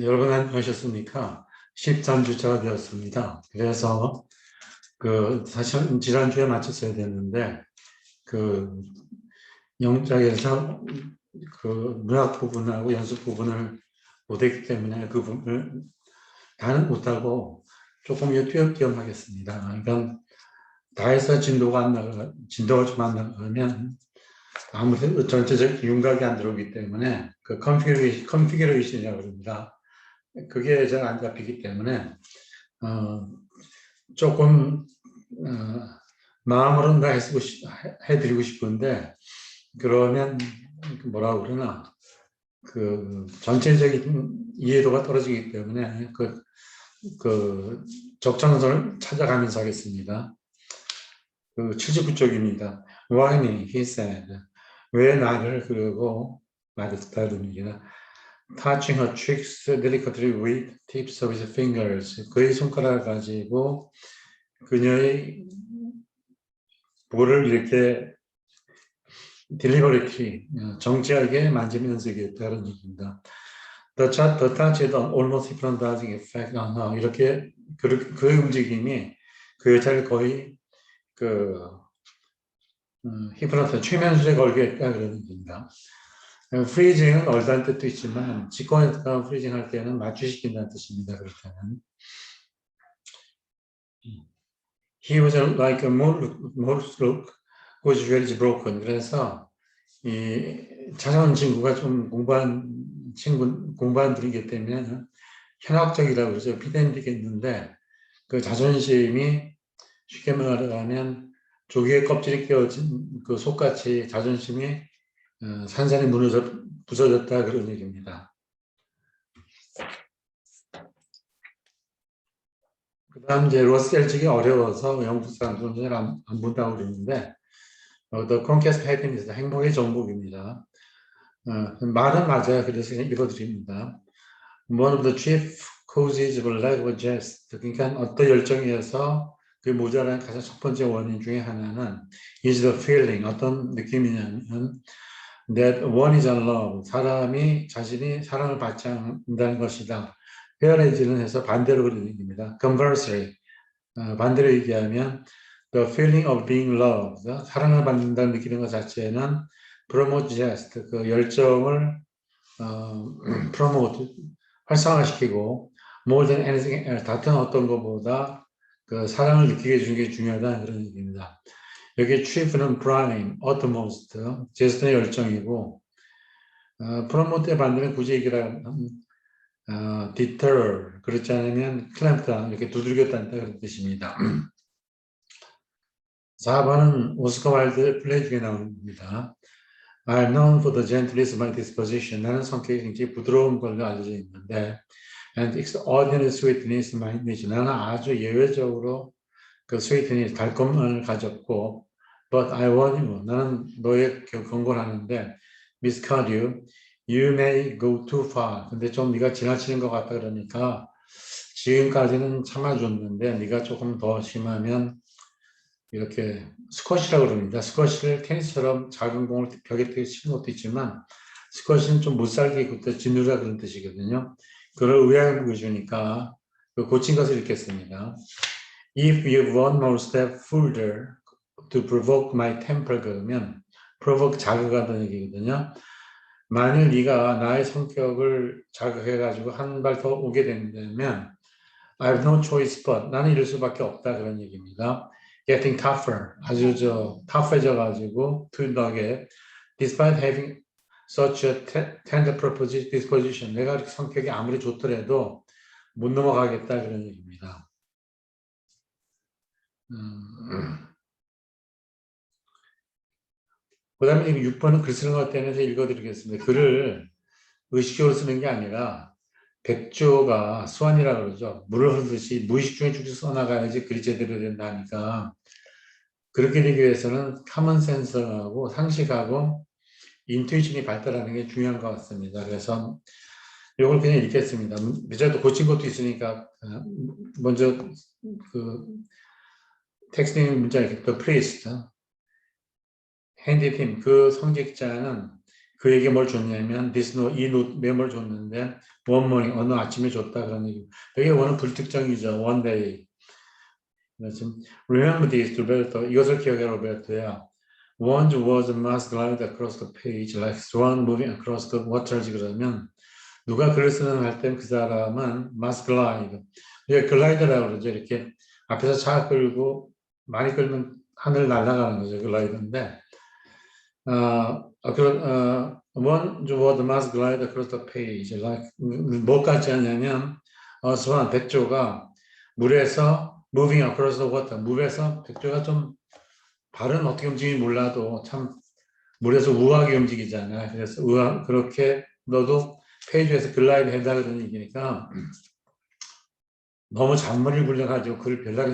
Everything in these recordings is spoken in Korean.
여러분 안녕하셨습니까? 13주차가 되었습니다. 그래서 사실 지난주에 마쳤어야 됐는데 영작에서 문학 부분하고 연습 부분을 못했기 때문에 그 부분을 다는 못하고 조금 띄엄띄엄 하겠습니다. 그러니까 다 해서 진도가 좀 안 나가면 아무래도 전체적 윤곽이 안 들어오기 때문에 그 컨피규레이션이라고 합니다. 그게 잘 안 잡히기 때문에 조금 마음으로는 다 해드리고 싶은데 그러면 뭐라고 그러나 전체적인 이해도가 떨어지기 때문에 적정선을 찾아가면서 하겠습니다. 79쪽입니다. Why me? He said. 왜 나를 그러고 말을 다듬기나 touching her cheeks delicately with tips of his fingers. 그의 손가락을 가지고 그녀의 볼을 이렇게 deliberately, 정직하게 만지면서 얘기했다는 얘기입니다. The touch had almost hypnotizing effect on her. 이렇게 그 움직임이 그 여자를 거의 최면술에 걸게 했다 그런 얘기입니다. 프리징은 얼다는 뜻도 있지만 직권했다가 프리징 할 때는 마취시킨다는 뜻입니다. 그럴 때는 He was like a morsel whose jaw is broken. 그래서 이 찾아온 친구가 좀 공부한 분이기 때문에 현학적이라고 그러죠. 피덴틱했는데 그 자존심이 쉽게 말하면 조개의 껍질이 끼워진 그 속같이 자존심이 산산이 부서졌다 그런 얘기입니다. 그 다음 이제 로스겔직이 어려워서 영국 사람들은 안 본다고 그러는데 The Conquest Happiness, 행복의 정복입니다. 말은 맞아요. 그래서 그냥 읽어드립니다. One of the chief causes of lack of jest, 그러니까 어떤 열정에서 그 모자란 가장 첫 번째 원인 중에 하나는 is the feeling, 어떤 느낌이냐면 that one is unloved, 사람이 자신이 사랑을 받지 않는다는 것이다. whereas는 해서 반대로 그런 얘기입니다. Conversely, 반대로 얘기하면 the feeling of being loved, 사랑을 받는다는 느끼는 것 자체는 promote jest, 그 열정을 promote, 활성화시키고 more than anything else, 다른 어떤 것보다 그 사랑을 느끼게 해주는 게 중요하다는 그런 얘기입니다. 여기 chief는 prime, utmost, 제스트의 열정이고 promote의 반대는 굳이 얘기를 deter, 그렇지 않으면 clamp, 이렇게 두들겼다는 그런 뜻입니다. 4번은 오스카 와일드의 플레이 중에 나옵니다. I'm known for the gentleness of my disposition. 나는 성격이 굉장히 부드러운 걸로 알려져 있는데 and extraordinary sweetness of my nature. 나는 아주 예외적으로 그 sweetness, 달콤함을 가졌고 but I warn you. 나는 너에게 경고하는데 miscard you. You may go too far. 근데 좀 네가 지나치는 것 같다 그러니까 지금까지는 참아줬는데 네가 조금 더 심하면 이렇게 스쿼시라고 그럽니다. 스쿼시를 테니스처럼 작은 공을 벽에 치는 것도 있지만 스쿼시는 좀 못살게 굽다 짓누르다 그런 뜻이거든요. 그걸 의아하게 주니까 고친 것을 읽겠습니다. If you one more step further to provoke my temper 그러면 provoke 자극하다는 얘기거든요. 만일 네가 나의 성격을 자극해가지고 한 발 더 오게 된다면 I have no choice but 나는 이럴 수밖에 없다 그런 얘기입니다. Getting tougher, 아주 tough해져가지고 둔하게 despite having such a tender disposition 내가 이렇게 성격이 아무리 좋더라도 못 넘어가겠다 그런 얘기입니다. 그 다음에 6번은 글 쓰는 것 때문에 읽어드리겠습니다. 글을 의식적으로 쓰는 게 아니라 백조가 수완이라고 그러죠. 물을 흐르듯이 무의식 중에 쭉쭉 써나가야지 글이 제대로 된다니까 그렇게 되기 위해서는 커먼 센스하고 상식하고 인투이션이 발달하는 게 중요한 것 같습니다. 그래서 이걸 그냥 읽겠습니다. 미자도 고친 것도 있으니까 먼저 그 텍스팅 문자 이렇게 The priest handed him 그 성직자는 그에게 뭘 줬냐면 this note, 이 메모를 줬는데 one morning, 어느 아침에 줬다 그런 얘기. 여기 원은 불특정이죠. one day. 지금 remember this, 로베르토. 이것을 기억해, 로베르토야. One was a mass glide across the page, like swan moving across the water지 그러면 누가 글을 쓰는 할 때 그 사람은 mass glide. 이게 글라이더라고 그러죠. 이렇게 앞에서 차 끌고 많이 끌면 하늘 날아가는 거죠. 글라이더인데. One was a mass glide across the page. Like, 뭐까지 하냐면 swan, 백조가 물에서 moving across the water. 물에서 백조가 좀 발은 어떻게 움직이는지 몰라도 참 물에서 우아하게 움직이잖아요. 그래서 그렇게 너도 페이지에서 글라이드 해달라 그런 얘기니까 너무 잔머리를 굴려가지고 글을 별나게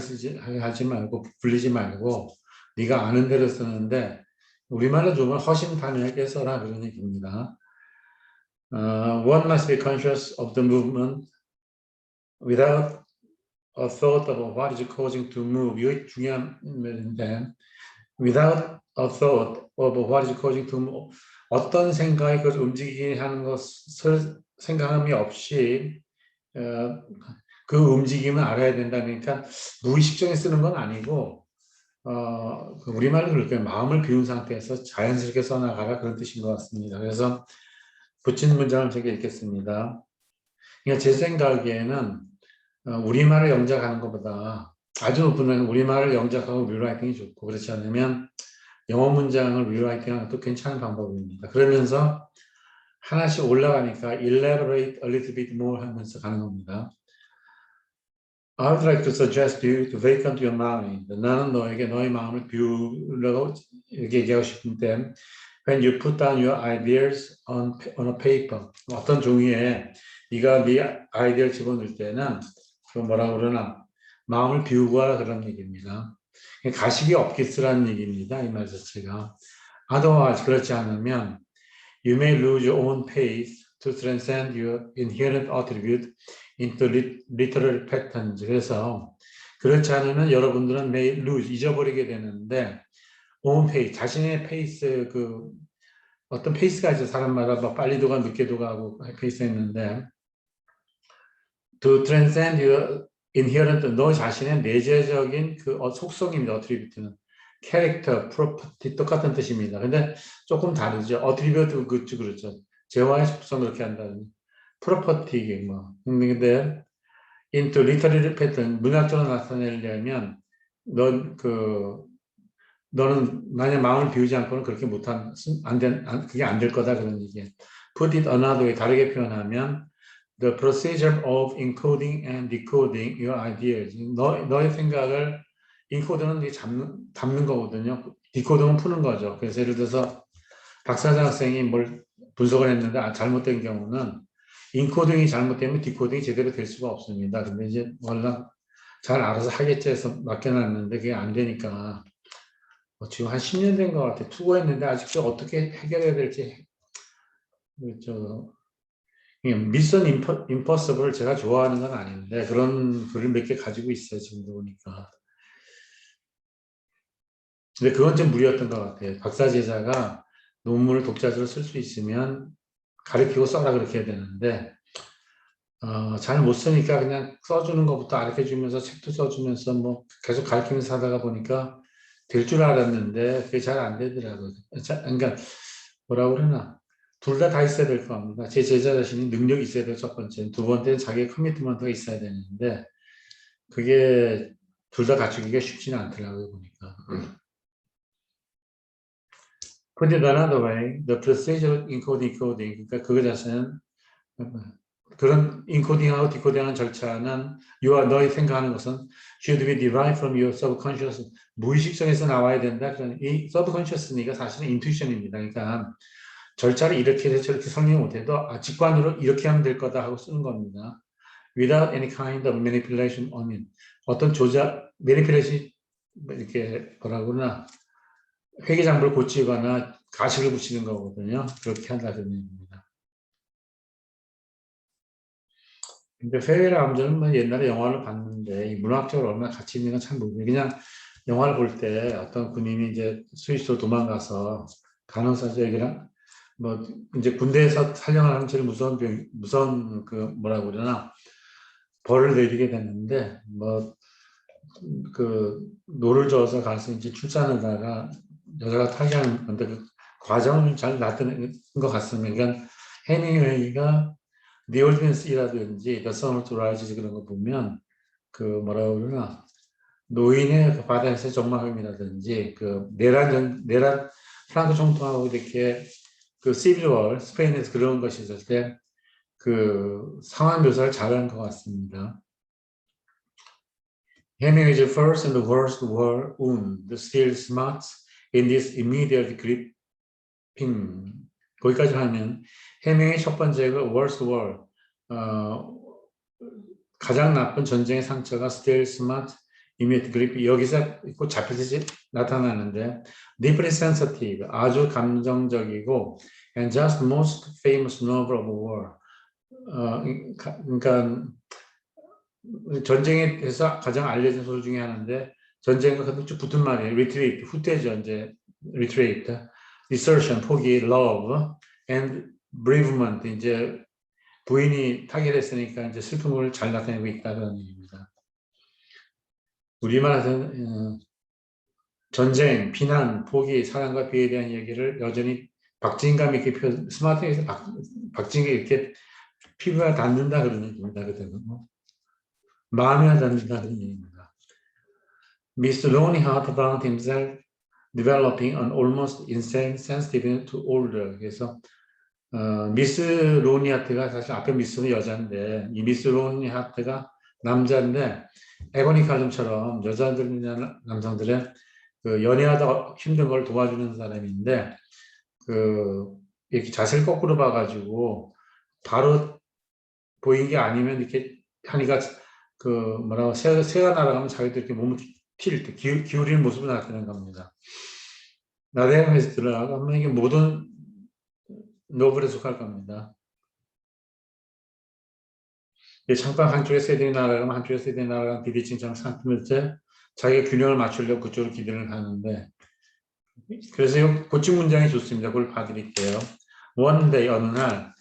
하지 말고 굴리지 말고 네가 아는 대로 쓰는데 우리말로 좀 허심탄회하게 써라 그런 얘기입니다. One must be conscious of the movement without a thought of what is causing to move. 이게 중요한 말인데 without a thought of what is causing to move. 어떤 생각이 그것을 움직이게 하는 것을 생각함이 없이 그 움직임을 알아야 된다니까 무의식적인 쓰는 건 아니고 우리말로 그렇게 마음을 비운 상태에서 자연스럽게 써나가라 그런 뜻인 것 같습니다. 그래서 붙인 문장을 제가 읽겠습니다. 그러니까 제 생각에는 우리말을 영작하는 것보다 아주 높은 우리말을 영작하고 리라이팅이 좋고 그렇지 않으면 영어 문장을 리라이팅하는 것도 괜찮은 방법입니다. 그러면서 하나씩 올라가니까 elaborate a little bit more 하면서 가는 겁니다. I would like to suggest you to vacant your mind. 나는 너에게 너의 마음을 비우려고 이렇게 얘기하고 싶은데 when you put down your ideas on a paper 어떤 종이에 네가 네 아이디어를 집어넣을 때는 그 뭐라 그러나 마음을 비우고 하라 그런 얘기입니다. 가식이 없게 쓰라는 얘기입니다. 이 말 자체가. Otherwise 그렇지 않으면 you may lose your own pace to transcend your inherent attribute into literary patterns. 그래서 그렇지 않으면 여러분들은 may lose, 잊어버리게 되는데 own pace, 자신의 페이스, 그 어떤 페이스가 있어요. 사람마다 뭐 빨리도 가 늦게도 가고 페이스가 있는데 to transcend your inherent, 너 자신의 내재적인 그 속성입니다. attribute는. 캐릭터, 프로퍼티 똑같은 뜻입니다. 근데 조금 다르죠. attribute 그렇죠. 재화의 속성 그렇게 한다는. 프로퍼티 뭐. 근데 into literary pattern 문학적으로 나타내려면 너는 만약 마음을 비우지 않고는 그렇게 그게 안 될 거다 그런 얘기예요. Put it another way 다르게 표현하면 the procedure of encoding and decoding your ideas. 너의 생각을 인코드는 담는 거거든요. 디코딩은 푸는 거죠. 그래서 예를 들어서 박사장 학생이 뭘 분석을 했는데 잘못된 경우는 인코딩이 잘못되면 디코딩이 제대로 될 수가 없습니다. 근데 이제 워낙 잘 알아서 하겠지 해서 맡겨놨는데 그게 안 되니까 지금 한 10년 된 것 같아요. 투고했는데 아직도 어떻게 해결해야 될지 미션 임퍼서블을 제가 좋아하는 건 아닌데 그런 글을 몇 개 가지고 있어요. 지금도 보니까. 근데 그건 좀 무리였던 것 같아요. 박사 제자가 논문을 독자적으로 쓸 수 있으면 가르치고 써라 그렇게 해야 되는데 잘 못 쓰니까 그냥 써주는 것부터 가르쳐주면서 책도 써주면서 뭐 계속 가르치면서 하다가 보니까 될 줄 알았는데 그게 잘 안 되더라고요. 그러니까 뭐라 그러나 둘 다 있어야 될 겁니다. 제 제자 자신이 능력이 있어야 돼요. 첫 번째. 두 번째는 자기의 커미트먼트가 있어야 되는데 그게 둘 다 갖추기가 쉽지는 않더라고요. 보니까. Put it another way, the procedure encoding, decoding, 그러니까 그거 자체는 그런 인코딩하고 디코딩하는 절차는 너희 생각하는 것은 should be derived from your subconscious, 무의식성에서 나와야 된다. 이 subconscious가 사실은 intuition입니다. 그러니까 절차를 이렇게 해서 저렇게 설명 못해도 직관으로 이렇게 하면 될 거다 하고 쓰는 겁니다. Without any kind of manipulation on it. 어떤 manipulation 이렇게 뭐라 그러나 회계장부를 고치거나 가식을 붙이는 거거든요. 그렇게 한다는 얘기입니다. 근데 회계감정은 뭐 옛날에 영화를 봤는데 문학적으로 얼마나 가치 있는 건 참 모르겠어요. 그냥 영화를 볼 때 어떤 군인이 이제 스위스로 도망가서 간호사에게랑 뭐 이제 군대에서 사령을 하면 제일 무서운 그 뭐라고 그러나 벌을 내리게 됐는데 뭐 그 노를 저어서 가서 이제 출산을 하다가 여자가 타기하는 건데 그 과정을 잘 나타낸 것 같습니다. 그러니까 해밍웨이가 The Audience이라든지 The Sun of Rises 그런 거 보면 그 뭐라고 그러나 노인의 그 바다에서 적막음이라든지 그 내란 프랑크 총통하고 이렇게 그 시빌워 스페인에서 그런 것이 있을 때 그 상황 묘사를 잘한 것 같습니다. Hemingway's first and the worst war wound still smarts in this immediate gripping. 거기까지 하면 해밍의 첫 번째가 worst war, 가장 나쁜 전쟁의 상처가 still smart, immediate grip. 여기서 꼭 잡히듯이 나타나는데 deeply sensitive, 아주 감정적이고 and just most famous novel of war. 그러니까 전쟁에 대해서 가장 알려진 소설 중에 하나인데 전쟁과 쭉 붙은 말이에요. retreat, 후퇴죠. 이제 retreat, desertion, 포기, love, and bereavement, 이제 부인이 타결했으니까 이제 슬픔을 잘 나타내고 있다는 얘기입니다. 우리말에서는 전쟁, 비난, 포기, 사랑과 비에 대한 얘기를 여전히 박진감 있게 스마트에서 박진감 이렇게 피부가 닿는다 그러는 얘기입니다. 그때는 마음이 닿는다 그런 얘기입니다. Mr. Lonely Heart found himself developing an almost insane sensitivity to older. 그래서 미스 로니 하트가 사실 앞에 미스는 여자인데 이 미스 로니 하트가 남자인데 에고니 칼럼처럼 여자들이나 남성들의 그 연애하다 힘든 걸 도와주는 사람인데 그 이렇게 자세를 거꾸로 봐가지고 바로 보인 게 아니면 이렇게 하니까 그 뭐라고 새가 날아가면 자기도 이렇게 몸을 튈 때 기울이는 모습을 나타내는 겁니다. 나대강에서 들어가면 이게 모든 노블에 속할 겁니다. 잠깐 한쪽에 세대이 날아가면 한쪽에 세대이 날아가면 비대칭처럼 삼키면서 자기가 균형을 맞추려고 그쪽으로 기대를 하는데 그래서 이 고침 문장이 좋습니다. 그걸 봐드릴게요. One day 어느 날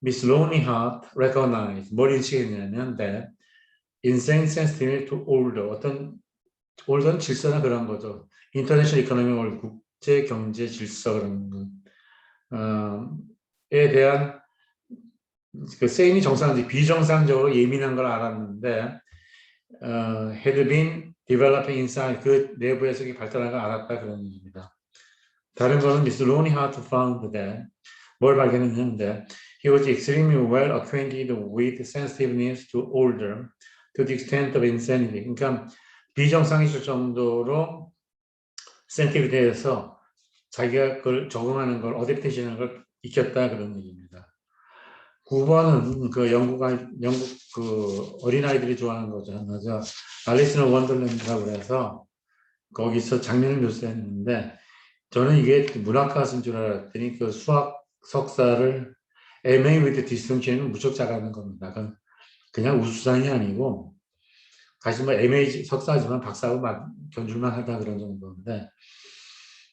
Miss Lonely Heart recognized 뭘 인식했냐면 that insane sensitivity to order 어떤 올드는 질서나 그런 거죠. 인터내셔널 이코노미 국제 경제 질서 그런 거에 대한 그 세인이 정상적 비정상적으로 예민한 걸 알았는데 had been developing inside 그 내부에서 발달한 걸 알았다 그런 얘기입니다. 다른 거는 Miss Lonely Heart found that 뭘 발견했는데 he was extremely well acquainted with sensitiveness to order to the extent of insanity. 그러니까 비정상이실 정도로 센티브에 대해서 자기가 그걸 적응하는 걸, 어댑테이션하는 걸 익혔다 그런 얘기입니다. 9번은 그 영국 그 어린아이들이 좋아하는 거죠. 하나죠. 알리스 인 원더랜드라고 그래서 거기서 장면을 묘사했는데 저는 이게 문학가인 줄 알았더니 그 수학 석사를 MA with distinction 무척 잘하는 겁니다. 그냥 우수상이 아니고 사실 뭐 MA 석사지만 박사하고 견줄만 하다 그런 정도인데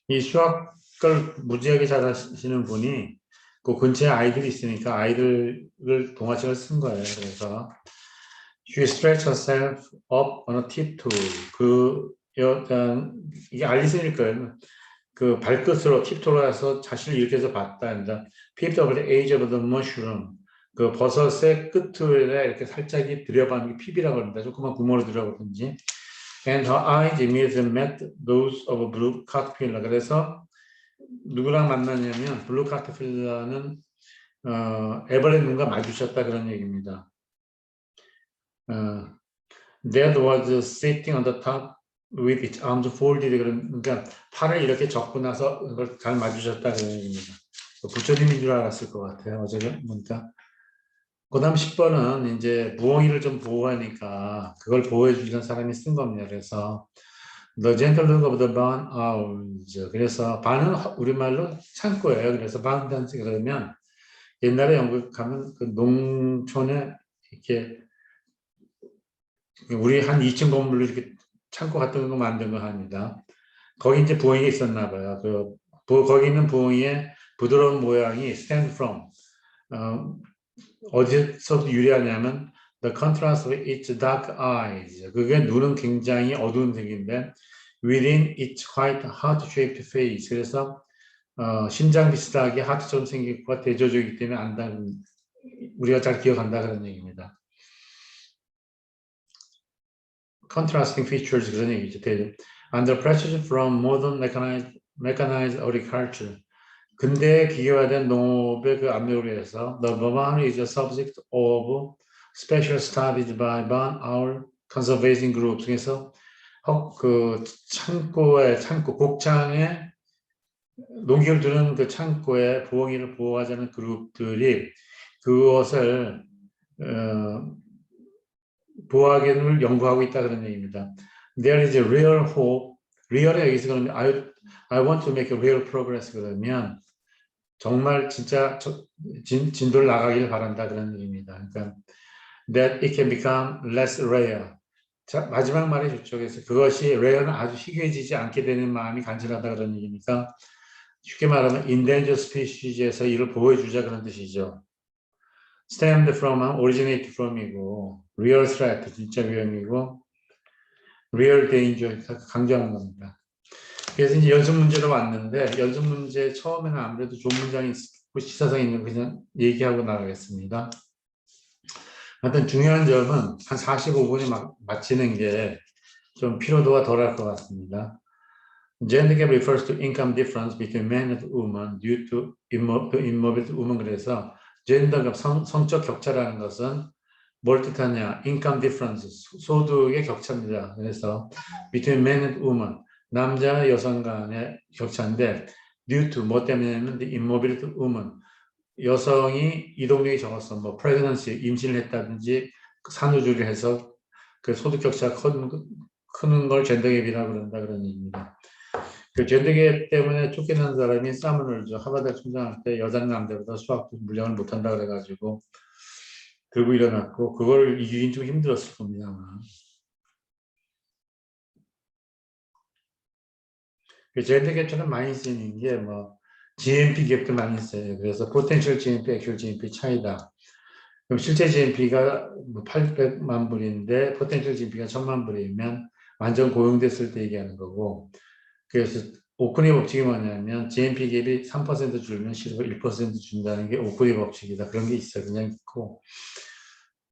이 수학을 무지하게 잘하시는 분이 그 근처에 아이들이 있으니까 아이들을 동화책을 쓴 거예요. 그래서 she stretched herself up on a tiptoe. 그 약간 이게 알리슨일 거예요. 그 발끝으로 팁토로 해서 자신을 일으켜서 봤다. 그러니까 peeped over the edge of the mushroom. 그 버섯의 끝에 이렇게 살짝 들여다보는 게 핍이라고 합니다. 조그만 구멍으로 들여다보든지. And her eyes immediately met those of a blue caterpillar. 그래서 누구랑 만났냐면 블루 카터필러는 에버의 눈과 마주쳤다 그런 얘기입니다. That was sitting on the top with its arms folded. 그러니까 팔을 이렇게 접고 나서 그걸 잘 마주쳤다 그런 얘기입니다. 부처님인 줄 알았을 것 같아요. 어제 보니까. 그 다음 10번은 이제 부엉이를 좀 보호하니까 그걸 보호해주는 사람이 쓴 겁니다. 그래서 The Gentle Look of the Barn Owls. 그래서 반은 우리말로 창고예요. 그래서 바운단스 그러면 옛날에 영국 가면 그 농촌에 이렇게 우리 한 2층 건물로 이렇게 창고 같은 거 만든 거 합니다. 거기 이제 부엉이가 있었나 봐요. 거기 있는 부엉이의 부드러운 모양이 stem from 어디서부터 유래하냐면 the contrast of its dark eyes. 그게 눈은 굉장히 어두운 색인데 within its quite heart-shaped face. 그래서 심장 비슷하게 하트처럼 생긴 것과 대조적이기 때문에 우리가 잘 기억한다 그런 얘기입니다. Contrasting features 그런 얘기죠. Under pressure from modern mechanized agriculture. 근대에 기계화된 농업의 그 압력으로 해서 the Vavan is a subject of special studies by our conservation groups. 그래서 그 곡창에 농기를 두는 그 창고에 부엉이를 보호하자는 그룹들이 그것을 보호하기를 연구하고 있다 그런 얘기입니다. There is a real hope. real에 여기서 그러면 I want to make a real progress 그러면 정말 진짜 진도를 나가기를 바란다 그런 얘기입니다. 그러니까 that it can become less rare. 자, 마지막 말이 좋죠. 그래서 그것이 rare는 아주 희귀해지지 않게 되는 마음이 간절하다 그런 얘기니까 쉽게 말하면 endangered species에서 이를 보호해주자 그런 뜻이죠. stemmed from, originate from이고 real threat, 진짜 위험이고 real danger, 강조하는 겁니다. 그래서 이제 연습 문제로 왔는데 연습 문제 처음에는 아무래도 좋은 문장이 있고 시사성 있는 거 그냥 얘기하고 나가겠습니다. 하여튼 중요한 점은 한 45분에 마치는 게 좀 피로도가 덜할 것 같습니다. Gender gap refers to income difference between men and women due to immobility women. 그래서 젠더 gap, 성적 격차라는 것은 뭘 뜻하냐? income difference, 소득의 격차입니다. 그래서 between men and women, 남자 여성 간의 격차인데 due to 뭐 때문에냐면 the immobility women, 여성이 이동력이 적어서 뭐 pregnancy, 임신을 했다든지 산후조리를 해서 그 소득 격차가 크는 걸 젠더갭이라고 그런다 그런 얘기입니다. 그 젠더갭 때문에 쫓겨난 사람이 사문을 하버드 총장할 때 여자는 남자보다 수학 물량을 못한다 그래가지고 들고 일어났고 그걸 이기긴 좀 힘들었을 겁니다. 그 젠더갭처럼 많이 쓰이는 게 뭐 GNP 갭도 많이 써요. 그래서 potential GNP, actual GNP 차이다. 그럼 실제 GNP가 뭐 800만 불인데 potential GNP가 1000만 불이면 완전 고용됐을 때 얘기하는 거고. 그래서 오크니 법칙이 뭐냐면 GNP 갭이 3% 줄면 실효가 1% 준다는 게 오크니 법칙이다. 그런 게 있어요. 그냥 있고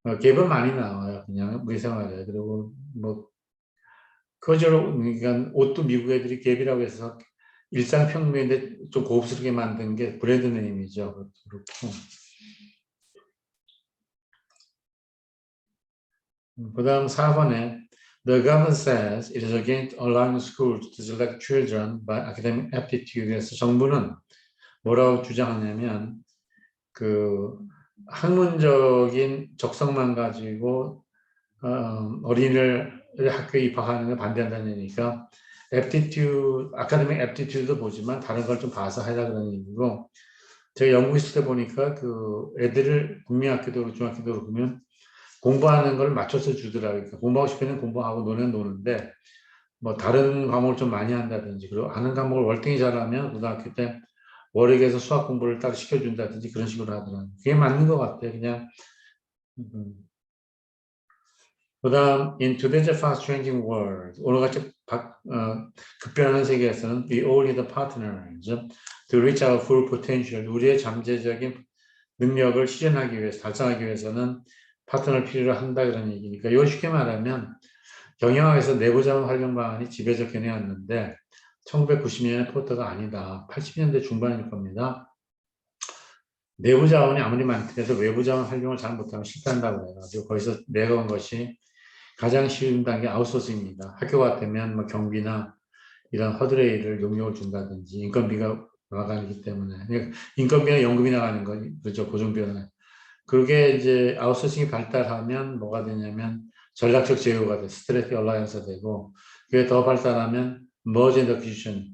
갭은 많이 나와요. 그냥 우리 생활에. 그리고 뭐 그저로 그러니까 옷도 미국 애들이 갭이라고 해서 일상 평균인데 좀 고급스럽게 만든 게 브랜드 네임이죠. 그렇고. 그다음 4번에 The government says it is against allowing schools to select children by academic aptitude에서 정부는 뭐라고 주장하냐면 그 학문적인 적성만 가지고 어린이를 학교에 입학하는 걸 반대한다는 얘기니까 aptitude, academic aptitude도 보지만 다른 걸 좀 봐서 하라 그런 얘기고 제가 영국 있을 때 보니까 그 애들을 국민학교도 중학교도 보면 공부하는 걸 맞춰서 주더라고요. 그러니까 공부하고 싶으면 공부하고 노는 노는데 뭐 다른 과목을 좀 많이 한다든지 그리고 아는 과목을 월등히 잘하면 고등학교 때 월요일에서 수학 공부를 따로 시켜준다든지 그런 식으로 하더라고요. 그게 맞는 것 같아요. 그냥 그다음 in today's fast changing world 오늘같이 급변하는 세계에서는 we all need partners to reach our full potential. 우리의 잠재적인 능력을 실현하기 위해서 달성하기 위해서는 파트너를 필요로 한다 그런 얘기니까 이걸 쉽게 말하면 경영학에서 내부자원 활용 방안이 지배적 견해였는데 1990년에 포터가 아니다. 80년대 중반일 겁니다. 내부 자원이 아무리 많더라도 외부 자원 활용을 잘 못하면 실패한다고 해가지고 거기서 내건 것이 가장 쉬운 단계 아웃소싱입니다. 학교 같으면 뭐 경비나 이런 허드레일을 용역을 준다든지 인건비가 나가기 때문에 인건비나 연금이 나가는 거 그렇죠. 고정비나 그게 이제 아웃소싱이 발달하면 뭐가 되냐면 전략적 제휴가 돼 스트래티지 얼라이언스가 되고 그게 더 발달하면 머지 앤 어퀴지션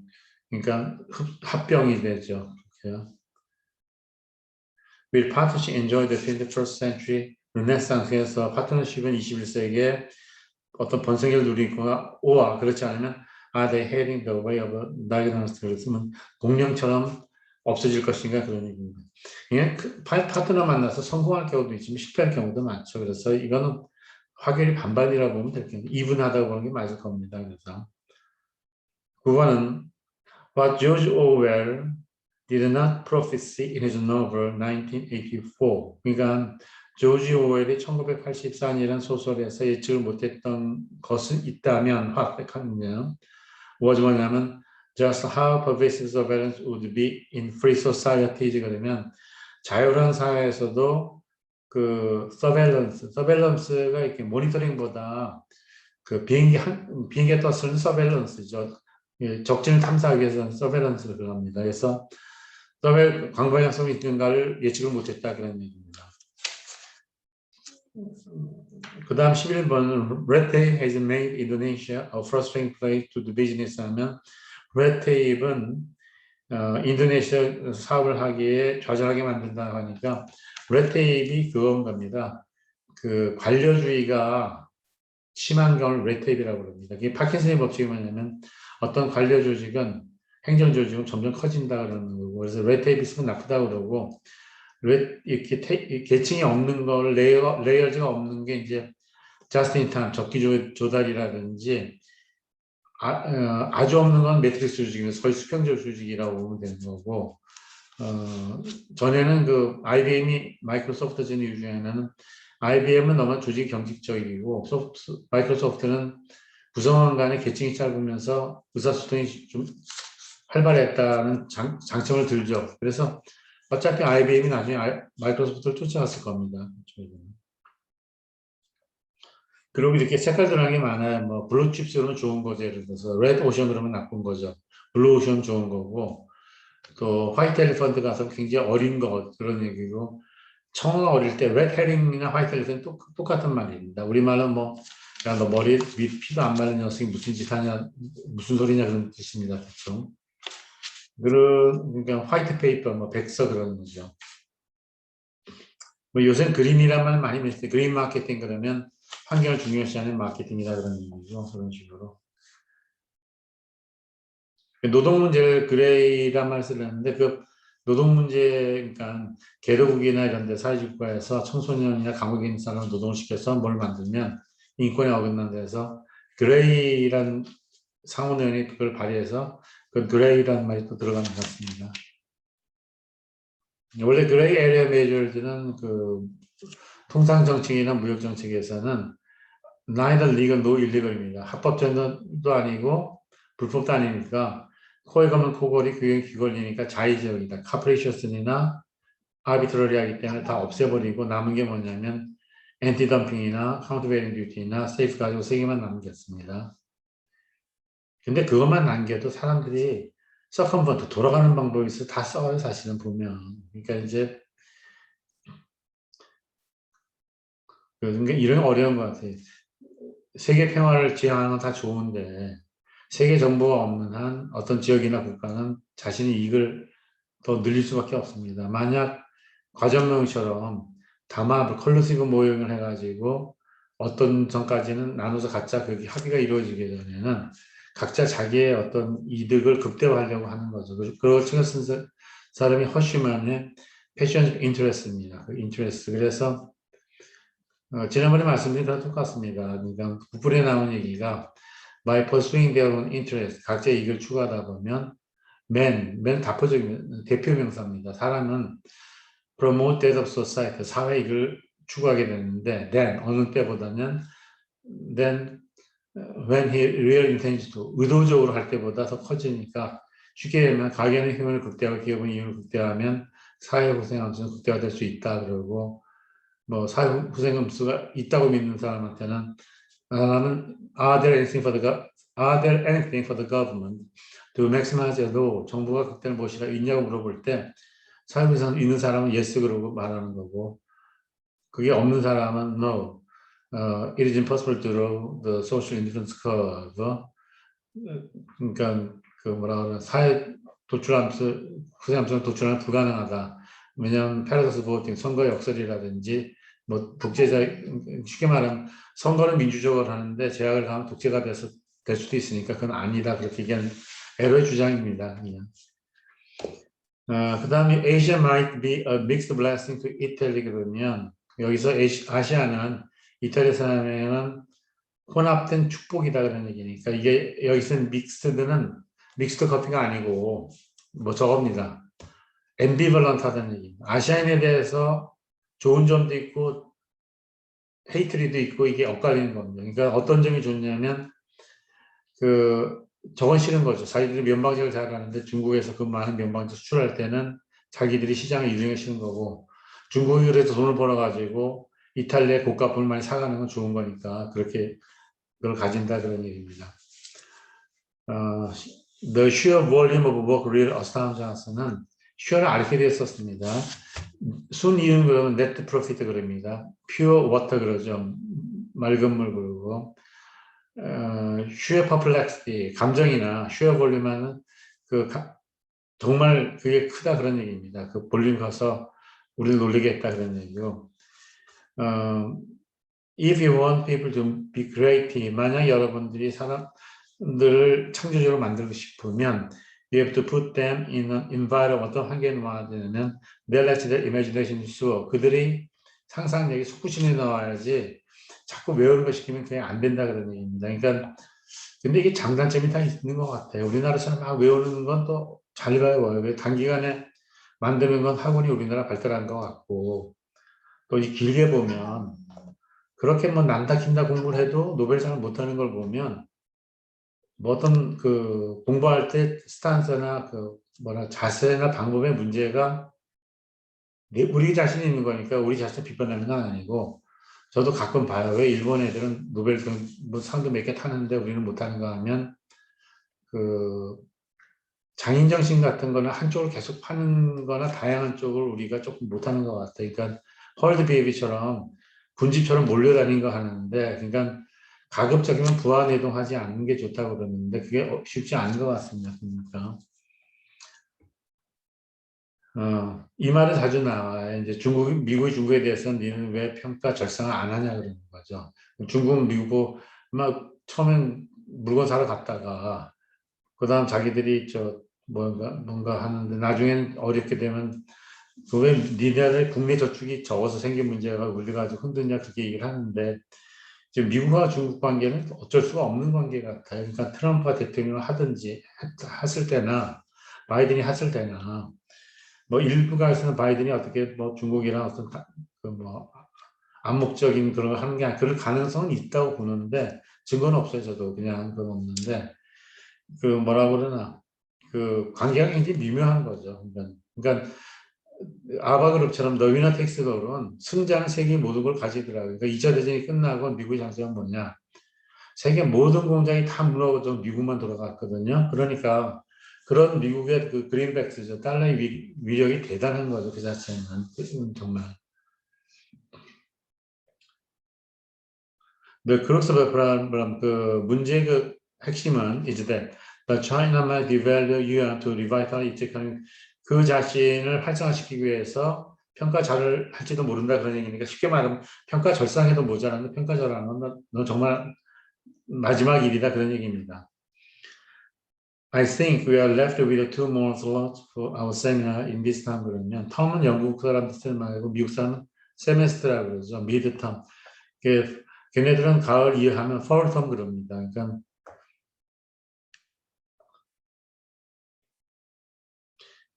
그러니까 합병이 되죠. 그렇게요. Will partnership enjoy the 21st century 르네상스에서 파트너십은 21세기에 어떤 번성을 누리거나 오와 그렇지 않으면 are they heading the way of diagnosis 쓰면 공룡처럼 없어질 것인가 그런 얘기입니다. 그냥 파트너 만나서 성공할 경우도 있지만 실패할 경우도 많죠. 그래서 이거는 확연히 반반이라고 보면 될 텐데 이분하다고 보는 게 맞을 겁니다. 그래서 9번은 What George Orwell did not prophesy in his novel 1984. 그러니까 조지 오웰이 1984년이라는 소설에서 예측을 못했던 것은 있다면 확백하면 뭐냐면 just how pervasive surveillance would be in free societies가 되면 자유로운 사회에서도 그 서베일런스가 이렇게 모니터링보다 그 비행기에 떠쓰는 서베일런스죠. 적진을 탐사하기 위해서 서베일런스를 들어갑니다. 그래서 광범위성이 있는가를 예측을 못했다 그런 얘기입니다. 그 다음 11번은 Red tape has made Indonesia a frustrating place to do business 하면 Red tape은 인도네시아 사업을 하기에 좌절하게 만든다고 하니까 Red tape이 그건 겁니다. 그 관료주의가 심한 경우를 Red tape이라고 합니다. 이게 파킨슨의 법칙이 뭐냐면 어떤 관료 조직은 행정 조직은 점점 커진다 그러는 거고 그래서 Red tape 있으면 나쁘다 그러고 이렇게 계층이 없는 걸 레이어즈가 없는 게 이제 just in time 적기 조달이라든지 아주 없는 건 매트릭스 조직이면서 거의 수평적 조직이라고 보면 되는 거고 전에는 그 IBM이 마이크로소프트 전 이유 중에 하나는 IBM은 너무 조직이 경직적이고 마이크로소프트는 구성원 간의 계층이 짧으면서 의사소통이 좀 활발했다는 장점을 들죠. 그래서 어차피 IBM이 나중에 마이크로소프트를 쫓아갔을 겁니다. 그리고 이렇게 색깔 들어간 게 많아요. 뭐 블루 칩스로는 좋은 거죠. 예를 들어서 레드 오션 그러면 나쁜 거죠. 블루 오션 좋은 거고 또 화이트 엘리펀트 가서 굉장히 어린 거 그런 얘기고 청어가 어릴 때 레드 헤링이나 화이트 엘리펀트 똑같은 말입니다. 우리말은 뭐 야, 너 머리 위 피도 안 마른 녀석이 무슨 짓 하냐 무슨 소리냐 그런 뜻입니다. 대충. 그러니까 화이트 페이퍼 뭐 백서 그런 거죠. 뭐 요새는 그린이란 말 많이 쓰는데 그린 마케팅 그러면 환경을 중요시하는 마케팅이다 그런 의미죠. 그런 식으로. 노동 문제를 그레이란 말을 쓰는데 그 노동 문제 그러니까 개도국이나 이런 데 사회주의국가에서 청소년이나 감옥에 있는 사람을 노동을 시켜서 뭘 만들면 인권에 어긋난 데서 그레이란 상호명이 그걸 발휘해서 그 그레이란 말이 또 들어가는 것 같습니다. 원래 그레이 에리어 메이저즈는 그 통상 정책이나 무역 정책에서는 neither legal nor illegal입니다. 합법적도 아니고 불법도 아니니까 코에 걸면 코걸이 그게 귀걸리니까 자의적이다. capricious나 arbitrary하기 때문에 다 없애버리고 남은 게 뭐냐면 엔티덤핑이나 카운터베이링 듀티나 세이프 가지고 세 개만 남겼습니다. 근데 그것만 남겨도 사람들이 서컨번트 돌아가는 방법이 있어 다 써요 사실은 보면. 그러니까 이제 그러니까 이런 어려운 것 같아요. 세계 평화를 지향하는 건 다 좋은데 세계 정보가 없는 한 어떤 지역이나 국가는 자신의 이익을 더 늘릴 수밖에 없습니다. 만약 과정명처럼 다마 컬루시브 모형을 해가지고 어떤 전까지는 나눠서 갖자 그게 합의가 이루어지게 되면은 각자 자기의 어떤 이득을 극대화하려고 하는 거죠. 그걸 신경 쓴 사람이 허쉬만의 패션 인트레스입니다. 그 인트레스. 그래서 지난번에 말씀드린 다 똑같습니다. 그러니까 부풀에 나온 얘기가 by pursuing their own interest, 각자의 이익을 추구하다 보면 맨 다표적인 대표 명사입니다. 사람은 promote that of society, 사회 이익을 추구하게 되는데 then 어느 때보다는 then when he really intends to 의도적으로 할 때보다 더 커지니까 쉽게 얘기하면 가게는 힘을 극대화하고 기업은 이익을 극대화하면 사회 후생함수는 극대화될 수 있다 그러고 뭐 사회 후생함수가 있다고 믿는 사람한테는 나는 are there anything for the government to maximize the law? 정부가 극대화를 무엇이라 있냐고 물어볼 때 사회에서 있는 사람은 yes 그러고 말하는 거고 그게 없는 사람은 no. It is impossible to draw the social indifference curve. 그러니까 그 뭐라 그러나 사회 도출함수 후생함수는 도출하는 불가능하다. 왜냐하면 패러독스 보팅 선거 역설이라든지 뭐 독재자 쉽게 말하면 선거는 민주적으로 하는데 제약을 가하면 독재가 될 수도 있으니까 그건 아니다 그렇게 얘기하는 에러의 주장입니다. 그냥. 그 다음에 Asia might be a mixed blessing to Italy 그러면 여기서 아시아는 이탈리아 사람에게는 혼합된 축복이다 그런 얘기니까 이게 여기서 믹스드 커피가 아니고 뭐 저겁니다. 앰비벌런트하다는 얘기입니다. 아시아인에 대해서 좋은 점도 있고 헤이트리도 있고 이게 엇갈리는 겁니다. 그러니까 어떤 점이 좋냐면 저건 싫은 거죠. 자기들이 면방직을 잘하는데 중국에서 그 많은 면방직 수출할 때는 자기들이 시장을 이용하기 싫은 거고 중국이 그래서 돈을 벌어가지고 이탈리아 고가품을 많이 사가는 건 좋은 거니까 그렇게 그걸 가진다 그런 얘기입니다. The sheer volume of work really astounds us는 sheer를 알게 썼습니다. 순 이은 그러면 net profit 그럽니다. pure water 그러죠. 맑은 물 그러고 sheer perplexity 감정이나 sheer volume은 정말 그게 크다 그런 얘기입니다. 그 볼륨 가서 우리를 놀리게 했다 그런 얘기고 if you want people to be creative 만약 여러분들이 사람들을 창조적으로 만들고 싶으면 you have to put them in an environment 어떤 환경에 놓아야되면 they'll let their imagination soar 그들이 상상력이 솟구치게 나와야지 자꾸 외우는 거 시키면 그냥 안 된다 그런 얘기입니다. 그러니까 근데 이게 장단점이 다 있는 것 같아요. 우리나라처럼 막 외우는 건 또 잘 외워요. 단기간에 만드는 건 학원이 우리나라 발달한 것 같고 또 이 길게 보면 그렇게 뭐 난다 긴다 공부를 해도 노벨상을 못하는 걸 보면 뭐 어떤 공부할 때 스탄스나 자세나 방법의 문제가 우리 자신이 있는 거니까 우리 자신 비판하는 건 아니고 저도 가끔 봐요. 왜 일본 애들은 노벨 뭐 상도 몇 개 타는데 우리는 못하는가 하면 장인정신 같은 거는 한쪽을 계속 파는 거나 다양한 쪽을 우리가 조금 못하는 것 같아요. 그러니까 헐드 베이비처럼 군집처럼 몰려다니는 거 하는데 그러니까 가급적이면 부하내동하지 않는 게 좋다고 그러는데 그게 쉽지 않은 것 같습니다. 그러니까 이 말은 자주 나와요. 이제 미국이 중국에 대해서는 니는 왜 평가 절상을 안 하냐 그러는 거죠. 중국은 미국 막 처음엔 물건 사러 갔다가 그다음 자기들이 뭔가 하는데 나중에는 어렵게 되면 왜 니네들 국내 저축이 적어서 생긴 문제가 우리가 아주 흔드냐 그렇게 얘기를 하는데 지금 미국과 중국 관계는 어쩔 수가 없는 관계 같아요. 그러니까 트럼프가 대통령을 하든지 했을 때나 바이든이 했을 때나 뭐 일부가에서는 바이든이 어떻게 뭐 중국이랑 어떤 암묵적인 그런 걸 하는 게 그럴 가능성은 있다고 보는데 증거는 없어요. 저도 그냥 그건 없는데 뭐라 그러나 관계가 굉장히 미묘한 거죠. 그러니까 아바그룹처럼 너희나 텍스걸은 승자는 세계 모든 걸 가지더라고요. 그러니까 2차 대전이 끝나고 미국의 장점은 뭐냐? 세계 모든 공장이 다 무너져 미국만 돌아갔거든요. 그러니까 그런 미국의 그린백스죠. 달러의 위력이 대단한 거죠. 그 자체는 정말. The crux of the problem, 문제의 핵심은 is that the China might devalue yuan to revitalize its economy. 그 자신을 활성화시키기 위해서 평가 잘을 할지도 모른다 그런 얘기니까 쉽게 말하면 평가 절상해도 모자란데 평가 절하는 넌 정말 마지막 일이다 그런 얘기입니다. I think we are left with 2 more slots for our seminar in this time 그러면 텀은 영국 사람들 말고 미국 사람은 세메스트라고 그러죠. 미드텀. 걔네들은 가을 이해하면 fall term 그럽니다. 그러니까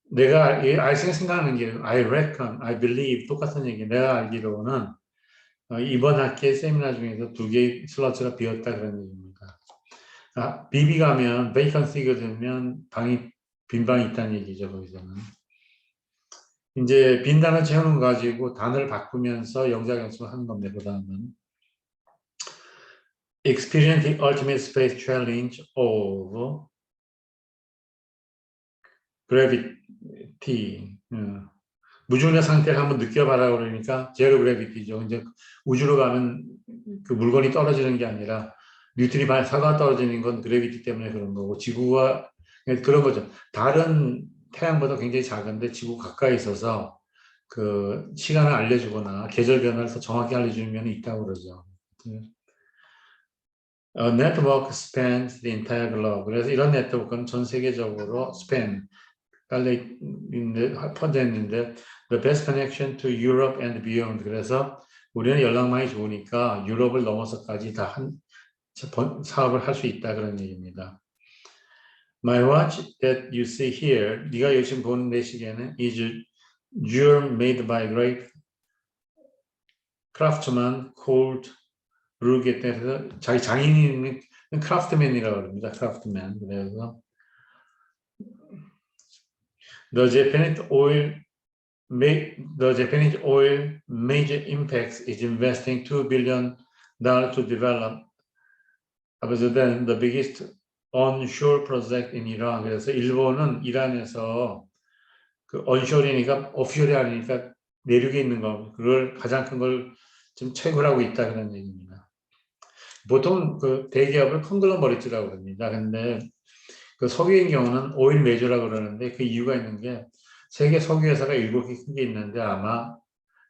내가 생각하는 게 I reckon, I believe 똑같은 얘기. 내가 알기로는 이번 학기에 세미나 중에서 2개의 슬롯가 비었다 그런 얘기입니다. BB 가면 vacancy가 되면 빈 방이 있다는 얘기죠. 거기서는 이제 빈 단어 채우는 거 가지고 단어를 바꾸면서 영작 연습을 하는 겁니다. 그 다음은 experience the ultimate space challenge of gravity. 무중력 상태를 한번 느껴봐라 그러니까 제로 그래비티죠. 이제 우주로 가면 그 물건이 떨어지는 게 아니라 뉴턴이 사가 떨어지는 건 그래비티 때문에 그런 거고 지구가 그런 거죠. 다른 태양보다 굉장히 작은데 지구 가까이 있어서 시간을 알려주거나 계절 변화를 더 정확히 알려주는 면이 있다고 그러죠. network spans the entire globe. 그래서 이런 네트워크는 전 세계적으로 달려 있는데 퍼져 있는데 the best connection to Europe and beyond. 그래서 우리는 연락망이 좋으니까 유럽을 넘어서까지 다 사업을 할 수 있다 그런 얘기입니다. My watch that you see here, 네가 요즘 보는 내 시계는 is jewel made by great craftsman called 브루게 때서 자기 장인이 크라프트맨이라고 합니다. 크라프트맨. 그래서 the Japanese oil major impacts is investing $2 billion to develop other than the biggest onshore project in Iran. 그래서 일본은 이란에서 그 onshore이니까 오프쇼어이 아니니까 내륙에 있는 거 그걸 가장 큰 걸 지금 채굴 하고 있다 그런 얘기입니다. 보통 그 대기업을 컨글로머리트라고 합니다. 근데 그 석유의 경우는 오일 메이저라고 그러는데 그 이유가 있는 게 세계 석유 회사가 7개 큰 게 있는데 아마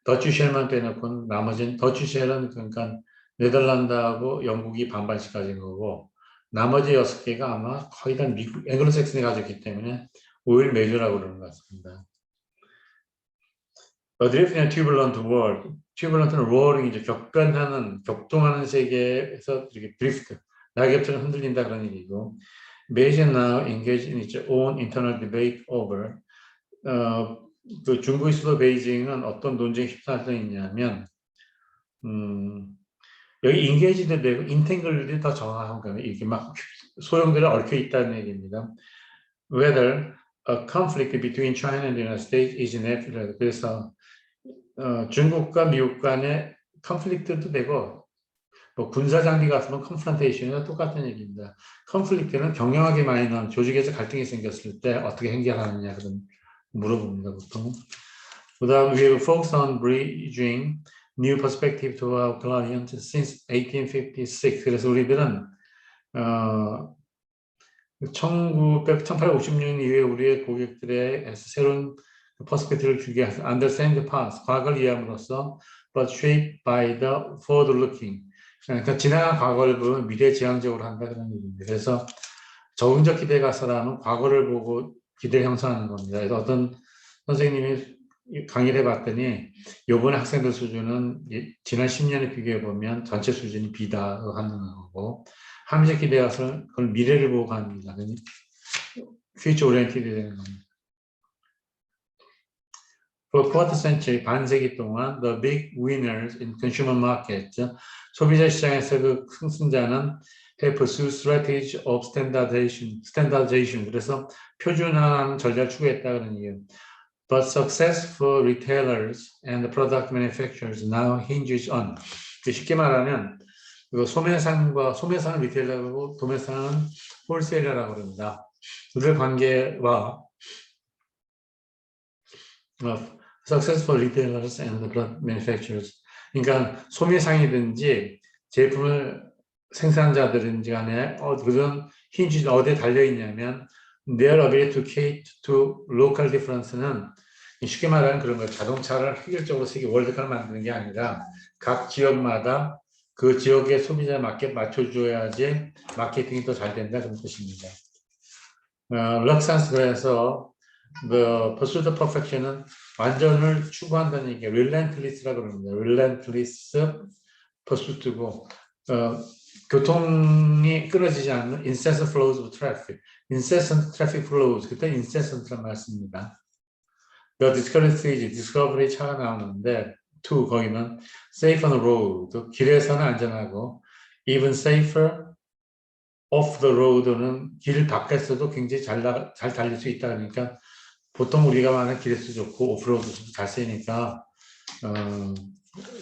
더치쉘만 빼놓고는 나머지는 더치쉘은 그러니까 네덜란드하고 영국이 반반씩 가진 거고 나머지 6개가 아마 거의 다 미국 앵글로색슨이 가졌기 때문에 오일 메이저라고 그러는 것 같습니다. A drift in a turbulent world. turbulent는 roaring이죠. 격동하는 세계에서 이렇게 드리프트, 낙엽처럼 흔들린다 그런 얘기고. Beijing now engaged in its own internal debate over. 그 중국의 수도 베이징은 어떤 논쟁이 휩싸여 있냐면, 여기 engage도 되고 intangled도 더 정확한 거예요. 이렇게 막 소용돌이 얽혀 있다는 얘기입니다. Whether a conflict between China and the United States is inevitable. 그래서 중국과 미국 간의 컨플릭트도 되고 뭐 군사장비 같으면 컨프런테이션이나 똑같은 얘기입니다. 컨플릭트는 경영하게 많이 나온 조직에서 갈등이 생겼을 때 어떻게 해결하느냐 그런 물어봅니다. 보통. 그 다음 we will focus on bridging new perspective to our clients since 1856. 그래서 우리들은 1856년 이후에 우리의 고객들의 새로운 퍼스펙티브를 주기 위해서 understand the past, 과거를 이해함으로써 but shaped by the forward-looking. 그러니까 지나간 과거를 보면 미래지향적으로 한다 그런 얘기입니다. 그래서 적응적 기대가서라는 과거를 보고 기대를 형성하는 겁니다. 그래서 어떤 선생님이 강의를 해봤더니 이번에 학생들 수준은 지난 10년에 비교해보면 전체 수준이 B다 하는 거고 함의적 기대가서는 그걸 미래를 보고 합니다. future oriented 되는 겁니다. For a quarter century, 반세기 동안 the big winners in consumer market, 소비자 시장에서 그 승자는 have pursued strategy of standardization. 그래서 표준화하는 전략을 추구했다 그런 얘기예요. But successful retailers and product manufacturers now hinges on. 쉽게 말하면 소매상은 리테일러고 도매상은 홀세일러라고 그럽니다. 그들 관계와 successful retailers and product manufacturers. 그러니까 소매상이든지 제품을 생산자들인지 간에 그런 힌지 어디에 달려 있냐면 their ability to cater to local difference는 쉽게 말하면 그런 거예요. 자동차를 획일적으로 세계 월드카를 만드는 게 아니라 각 지역마다 그 지역의 소비자 맞게 맞춰줘야지 마케팅이 더 잘 된다 그런 뜻입니다. 럭산스 그래서 the pursuit of perfection은 완전을 추구한다는 얘기예요. relentless라고 그럽니다. relentless pursuit고 교통이 끊어지지 않는 incessant flows of traffic. incessant traffic flows. 그때 incessant란 말씀입니다. The discovery stage, discovery 차가 나오는데 to 거기는 safe on the road. 길에서는 안전하고 even safer off the road는 길 밖에서도 굉장히 잘 달릴 수 있다 그러니까 보통 우리가 말하는 길에서 좋고 오프로드도 잘 쓰니까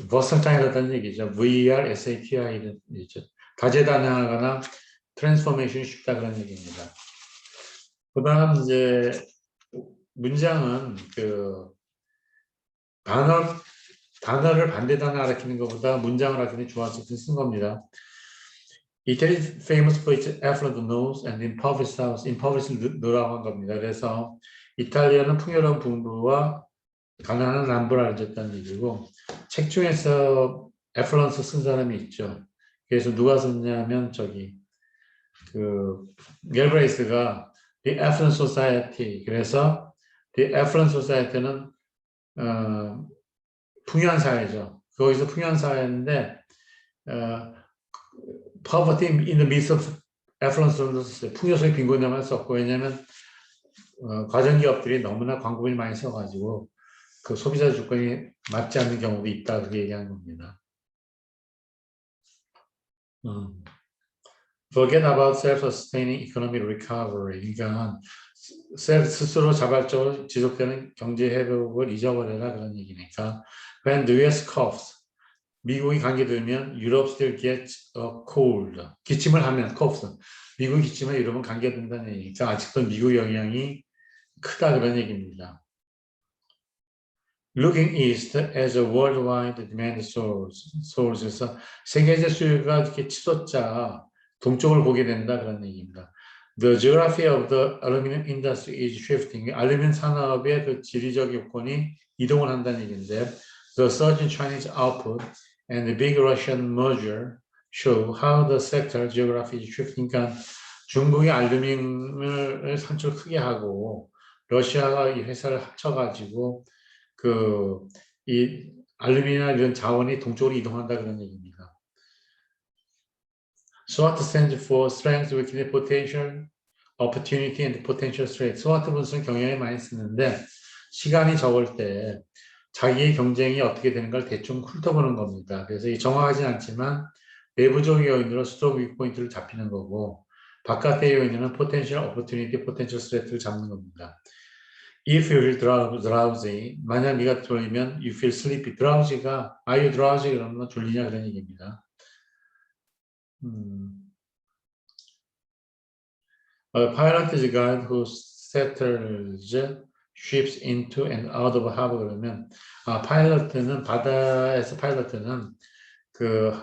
버스타임이라는 얘기죠. VRSAPI는 얘기죠. 다재다능하거나 트랜스포메이션이 쉽다 그런 얘기입니다. 그다음 이제 문장은 그 단어를 반대 단어 알아듣는 것보다 문장을 알아듣는 좋아서 쓴 겁니다. Italy is famous for its affluent north and impoverished south. impoverished 노라고 한 겁니다. 그래서 이탈리아는 풍요로운 북부와 가난한 남부를 알려줬다는 얘기고 책 중에서 affluence 쓴 사람이 있죠. 그래서 누가 썼냐면 그 갤브레이스가 The Affluent Society 그래서 The affluent society는 풍요한 사회죠. 거기서 풍요한 사회인데 poverty in the midst of affluent society, 풍요 속의 빈곤이라고 할 수 없고, 왜냐하면 가정기업들이 너무나 광고비를 많이 써가지고 그 소비자 주권이 맞지 않는 경우도 있다, 그렇게 얘기하는 겁니다. Forget about self-sustaining economic recovery. 그러니까 스스로 자발적으로 지속되는 경제 회복을 잊어버려라, 그런 얘기니까. When the US coughs, 미국이 감기 들면 Europe still gets a cold. 기침을 하면 coughs. 미국이 기침을 유럽은 감기가 든다는 얘기니까 아직도 미국 영향이 크다, 그런 얘기입니다. Looking east as a worldwide demand source에서 세계적 수요가 이렇게 치솟자 동쪽을 보게 된다, 그런 얘기입니다. The geography of the aluminum industry is shifting. 알루미늄 산업의 그 지리적 요건이 이동을 한다는 얘기인데, the surge in Chinese output and the big Russian merger show how the sector geography is shifting. 그러니까 중국이 알루미늄을 산출 크게 하고 러시아가 이 회사를 합쳐가지고 이 알루미늄이나 이런 자원이 동쪽으로 이동한다, 그런 얘기입니다. SWOT stands for Strength, Weakness, Potential, Opportunity, and Potential Threat. SWOT 분수는 경영에 많이 쓰는데 시간이 적을 때 자기의 경쟁이 어떻게 되는 걸 대충 훑어보는 겁니다. 그래서 이 정확하진 않지만 내부적 요인으로 스트로크 위크포인트를 잡히는 거고, 바깥의 요인으로는 Potential, Opportunity, Potential Threat를 잡는 겁니다. If you feel drowsy, 만약 네가 졸리면 you feel sleepy. drowsy가 are you drowsy 그러면 졸리냐, 그런 얘기입니다. A pilot is a guide who settles ships into and out of harbor. 그러면 파일럿은 바다에서 파일럿은 그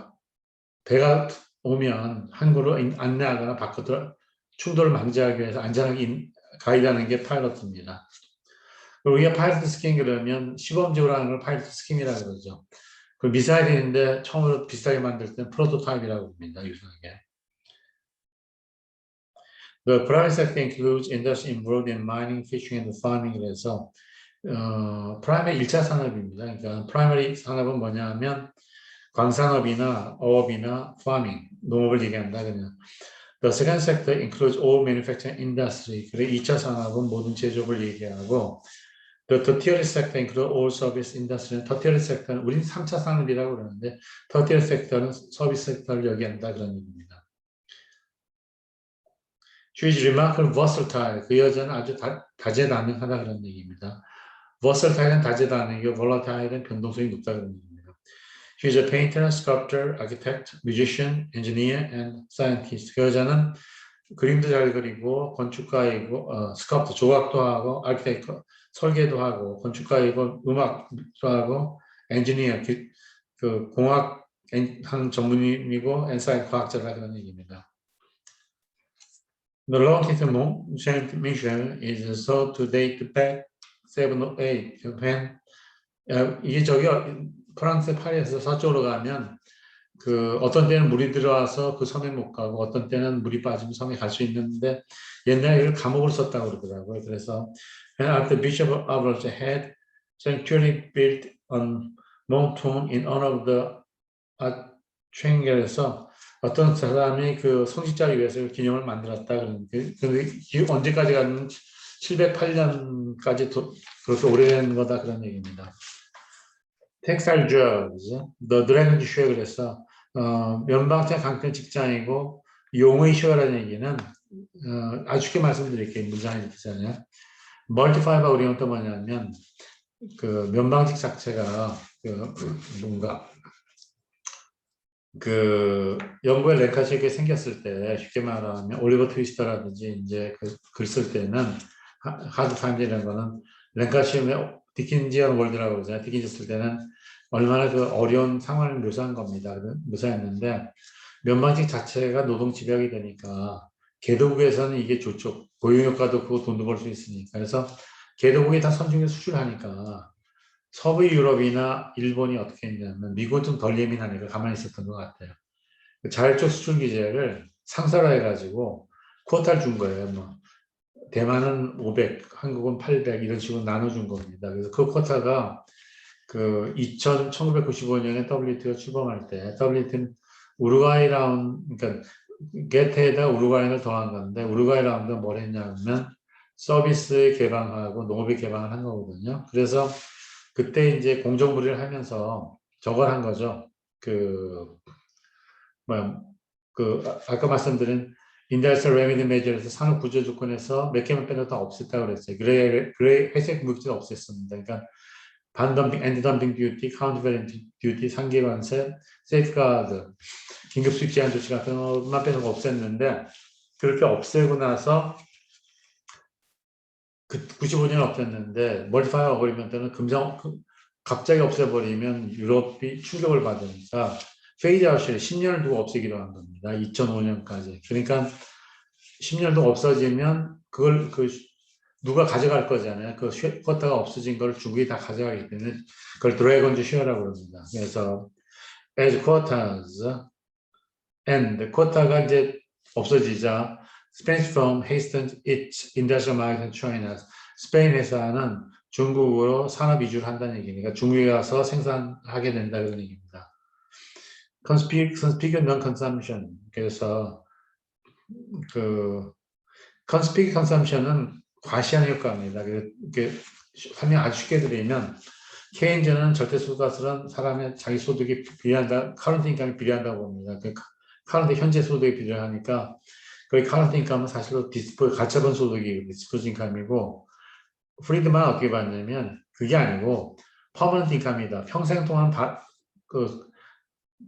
배가 오면 항구로 안내하거나 밖으로 충돌을 방지하기 위해서 안전하게 가이드하는 게 파일럿입니다. 우리가 파일럿 스킨 그러면 시범적으로 하는 걸 파일럿 스킨이라고 그러죠. 그 미사일인데 처음으로 비슷하게 만들 때는 프로토타입이라고 합니다. 유사하게. The private sector includes industry involved in mining, fishing, and farming. 그래서 프라이머리 1차 산업입니다. 그러니까 프라이머리 산업은 뭐냐면 광산업이나 어업이나 farming, 농업을 얘기한다. 그냥. The second sector includes all manufacturing industry. 그래 2차 산업은 모든 제조업을 얘기하고, The tertiary sector includes all service industry. tertiary sector는 우린 3차 산업이라고 그러는데 tertiary sector는 서비스 섹터를 얘기한다, 그런 얘기입니다. She is remarkably versatile. 그 여자는 아주 다재다능하다, 그런 얘기입니다. versatile은 다재다능이고 volatile은 변동성이 높다, 그런 얘기입니다. She is a painter, sculptor, architect, musician, engineer, and scientist. 그 여자는 그림도 잘 그리고 건축가이고 스culptor, 조각도 하고 architect, 설계도 하고 건축가이고 음악도 하고 engineer, 그 공학 전문이고 and science, 과학자다, 그런 얘기입니다. The long-term Saint Michel is thought to date back 708 when 이게 프랑스 파리에서 서쪽으로 가면 그 어떤 때는 물이 들어와서 그 섬에 못 가고 어떤 때는 물이 빠지면 섬에 갈 수 있는데 옛날에 이걸 감옥으로 썼다고 그러더라고요. 그래서 when after Bishop of Avranches had sanctuary built on Monton in honor of the archangel, 어떤 사람이 그 성직자를 위해서 기념을 만들었다. 그런데 언제까지 가면 708년까지 그렇게 오래된 거다, 그런 얘기입니다. Textile jobs, the dragon shoe. 그래서 면박자 강평 직장이고 용의 쇼라는 얘기는 아주 쉽게 말씀드릴게요. 문장이 이렇게 되잖아요. 멀티파이가 우리는 또 뭐냐면 그 면방직 자체가 뭔가 그 영국의 랭카시에 생겼을 때 쉽게 말하면 올리버 트위스터라든지 이제 글 쓸 때는 하드 타임즈라는 거는 랭카시의 디킨지언 월드라고 그러잖아요. 디킨지 쓸 때는 얼마나 그 어려운 상황을 묘사한 겁니다. 묘사했는데 면방직 자체가 노동 집약이 되니까 개도국에서는 이게 좋죠. 고용효과도 크고 돈도 벌 수 있으니까. 그래서 개도국이 다 선진국 수출하니까 서부 유럽이나 일본이 어떻게 했냐면 미국은 좀 덜 예민하니까 가만히 있었던 것 같아요. 자율적 수출 규제를 상설화해가지고 쿼타를 준 거예요. 뭐 대만은 500, 한국은 800 이런 식으로 나눠준 겁니다. 그래서 그 쿼타가 그 1995년에 WTO가 출범할 때 WTO는 우루과이 라운드, 그러니까 게테에다 우루과이를 더한 건데 우루과이 라운드가 뭘 했냐면 서비스 개방하고 농업이 개방을 한 거거든요. 그래서 그때 이제 공정부리를 하면서 저걸 한 거죠. 아까 말씀드린 인더스트리얼 레미디 메저에서 산업 구조 조건에서 몇 개만 빼도 다 없앴다고 그랬어요. 그레이 회색 무역지도 없앴습니다. 그러니까 반덤핑, 엔티덤핑 듀티, 카운터밸런 듀티, 상계관세, 세이프가드, 긴급 수입 제한 조치 같은 것만 빼서 없앴는데 그렇게 없애고 나서 그 95년 없앴는데 머디파이어 어그리먼트는 갑자기 없애버리면 유럽이 충격을 받으니까 페이드아웃을 10년을 두고 없애기로 한 겁니다. 2005년까지. 그러니까 10년 동안 없어지면 그걸 누가 가져갈 거잖아요. 그 쿼터가 없어진 걸 중국이 다 가져가기 때문에 그걸 드래곤즈 쉐어라고 그럽니다. 그래서 as quotas and 쿼터가 이제 없어지자 Spanish firm hastened its industrial market in China. 스페인 회사는 중국으로 산업 이주를 한다는 얘기니까 중국에 가서 생산하게 된다 그런 얘기입니다. Conspicuous non-consumption. 그래서 conspicuous consumption은 과시하는 효과입니다. 이렇게 설명 아주 쉽게 드리면 케인즈는 절대소득가설은 사람의 자기 소득이 비례한다, 카런트 인감이 비례한다고 봅니다. 카런트 현재 소득이 비례하니까 거의 카런트 인감은 사실로 가처분 소득이 디스포즈 인감이고 프리드만 어떻게 봤냐면 그게 아니고 퍼머넌트 인감이다. 평생 동안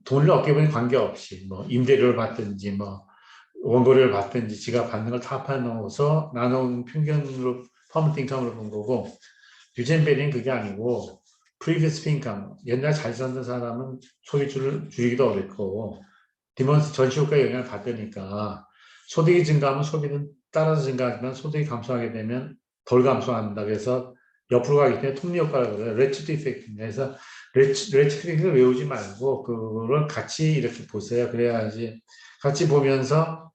돈을 얻게 보니 관계없이 뭐 임대료를 받든지 뭐 원고료를 받든지 지가 받는 걸 다 합해 넣어서 나눠온 평균으로 퍼머넌트 인감으로 본 거고 유젠베리는 그게 아니고 previous income 옛날 잘 살던 사람은 소비주를 줄이기도 어렵고 디먼스 전시효과에 영향을 받으니까 소득이 증가하면 소비는 따라서 증가하지만 소득이 감소하게 되면 덜 감소한다. 그래서 옆으로 가기 때문에 톱니효과라고 그래요. 레치드 이펙트입니다. 그래서 레치드 이펙트를 외우지 말고 그거를 같이 이렇게 보세요. 그래야지 같이 보면서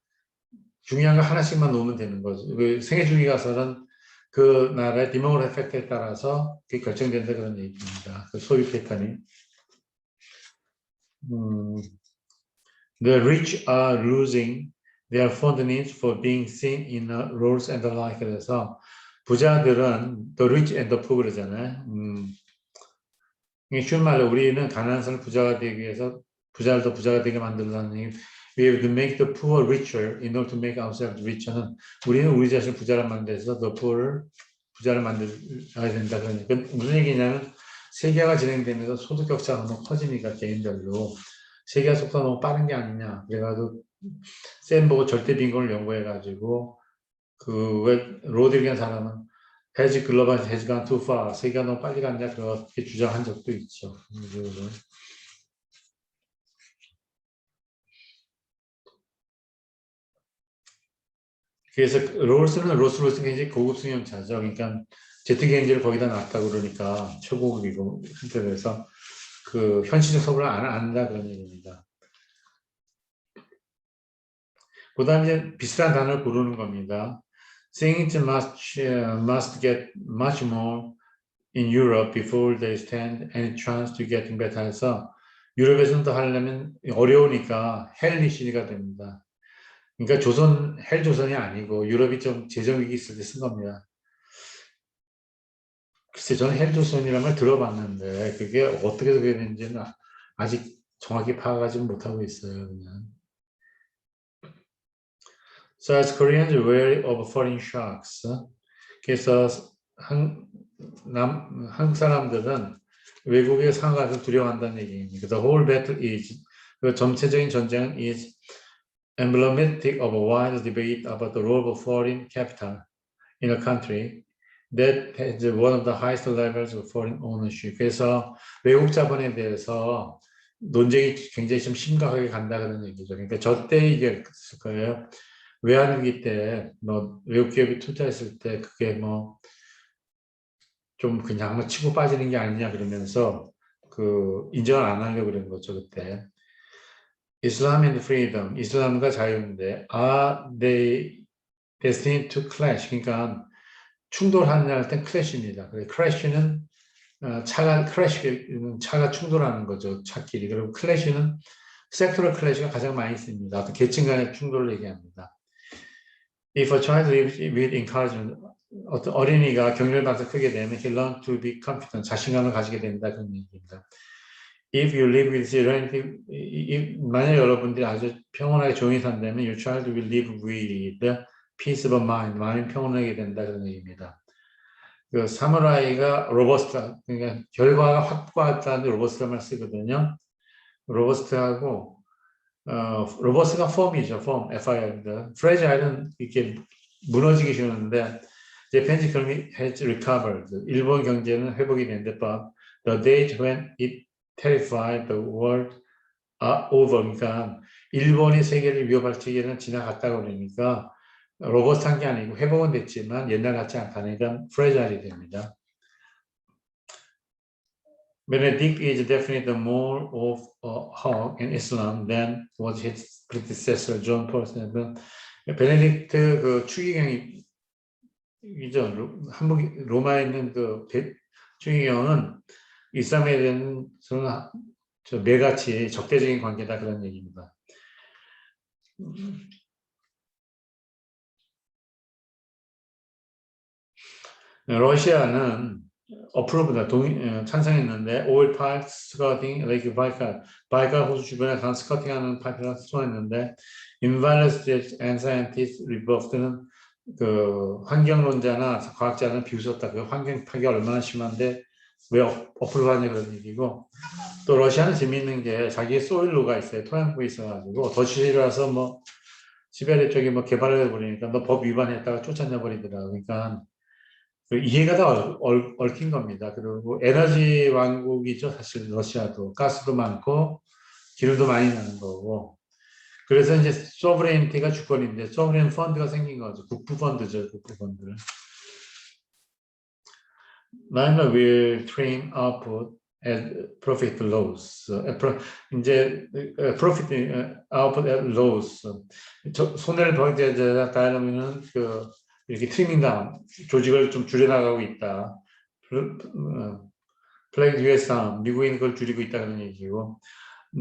중요한 거 하나씩만 놓으면 되는 거죠. 생애주기 가설은 그 나라의 디모그래피 팩터에 따라서 그게 결정된다 그런 얘기입니다. 그 소비 패턴이. The rich are losing their fondness for being seen in roles and the like. 그래서 부자들은 the rich and the poor 그러잖아요. 쉬운 말로 우리는 가난한 사람 부자가 되기 위해서 부자를 더 부자가 되게 만들라는 얘기. We have to make the poor richer in order to make ourselves richer는 우리는 우리 자신을 부자를 만들어서 the poor를 부자를 만들어야 된다. 그러니까 무슨 얘기냐면 세계화가 진행되면서 소득 격차가 너무 커지니까 개인별로 세계화 속도가 너무 빠른 게 아니냐. 그래가지고 쌤 보고 절대 빈곤을 연구해가지고 왜 로드리겐 사람은 has global has gone too far. 세계가 너무 빨리 갔냐 그렇게 주장한 적도 있죠. 그래서 롤스는 롤스로이스 굉장히 고급 승용차죠. 그러니까 제트 게인지를 거기다 놨다고 그러니까 최고급이고 그래서 그 현실적 서구를 안 한다 그런 얘기입니다. 그다음에 이제 비슷한 단어를 고르는 겁니다. Things must get much more in Europe before they stand any chance to getting better 해서 유럽에서는 더 하려면 어려우니까 헬리시가 됩니다. 그러니까 헬조선이 아니고 유럽이 좀 재정위기 있을 때 쓴 겁니다. 글쎄 저는 헬조선이라는 걸 들어봤는데 그게 어떻게 되는지는 아직 정확히 파악하지 못하고 있어요. 그냥. So as Koreans are wary of foreign shocks. 그래서 한국 사람들은 외국의 상황을 두려워한다는 얘기입니다. The whole battle is 그 전체적인 전쟁은 is emblematic of a wide debate about the role of foreign capital in a country that has one of the highest levels of foreign ownership. 그래서 외국 자본에 대해서 논쟁이 굉장히 좀 심각하게 간다는 얘기죠. 그러니까 저때 얘기했을 거예요. 외환위기 때, 외국 기업이 투자했을 때 그게 좀 그냥 한번 치고 빠지는 게 아니냐 그러면서 인정을 안 하려고 그런 거죠, 그때. Islam and freedom, 이슬람과 자유인데, are they destined to clash. 그러니까 충돌하는 할 땐 clash입니다. crash는 차가 충돌하는 거죠. 차끼리. 그리고 clash는 sectoral clash가 가장 많이 씁니다. 어떤 계층 간의 충돌을 얘기합니다. If a child lives with encouragement, 어떤 어린이가 격려를 받아서 크게 되면 he learn to be confident, 자신감을 가지게 된다 그런 얘기입니다. If you live with serenity, 만약 여러분들이 아주 평온하게 조용히 산다면 your child will live with peace of mind, 마음이 평온하게 된다 그런 얘기입니다. 그 사무라이가 로버스트, 그러니까 결과가 확고하다는 로버스트만 쓰거든요. 로버스트하고 로버스트가 폼이죠, 폼, FIR입니다. 프레자일은 이렇게 무너지기 쉬운데 Japan's economy has recovered. 일본 경제는 회복이 됐는데, but the days when it terrified the world are over. 그러니까 일본이 세계를 위협할 시기는 지나갔다고 그러니까 로버스트한 게 아니고 회복은 됐지만 옛날 같지 않다니까 프레자일이 됩니다. Benedict is definitely more of a hawk in Islam than was his predecessor John Paul II. 베네딕트 그 추기경이죠. 한국 로마에 있는 그 추기경은 이슬람에 대한 저 매같이 적대적인 관계다 그런 얘기입니다. 러시아는 어프로브다 찬성했는데 오일 파이프 스커팅 레이크 바이칼 호수 주변에 간 스커팅하는 파이프를 수송했는데 인발리스트 앤 사이언티스트 리버프트는 그 환경론자나 과학자는 비웃었다. 그 환경 파괴가 얼마나 심한데 왜 어프로브하냐 그런 얘기고, 또 러시아는 재미있는 게 자기의 소일로가 있어요. 토양국이 있어가지고 더치라서 뭐 시베리아 쪽에 뭐 개발을 해버리니까 너 법 위반했다가 쫓아내 버리더라고. 그러니까 이해가 다 얽힌 겁니다. 그리고 에너지 왕국이죠. 사실 러시아도 가스도 많고 기름도 많이 나는 거고. 그래서 이제 소브레인티가 주권인데 소브레인 펀드가 생긴 거죠. 국부 펀드죠. 국부 펀드를. Miner will trim output at profit loss. 이제 profit output at loss. 손해를 벌게 되려면은 그 이렇게 트리밍 다운, 조직을 좀 줄여나가고 있다. 플레이드 US 미국인 그걸 줄이고 있다는 얘기고,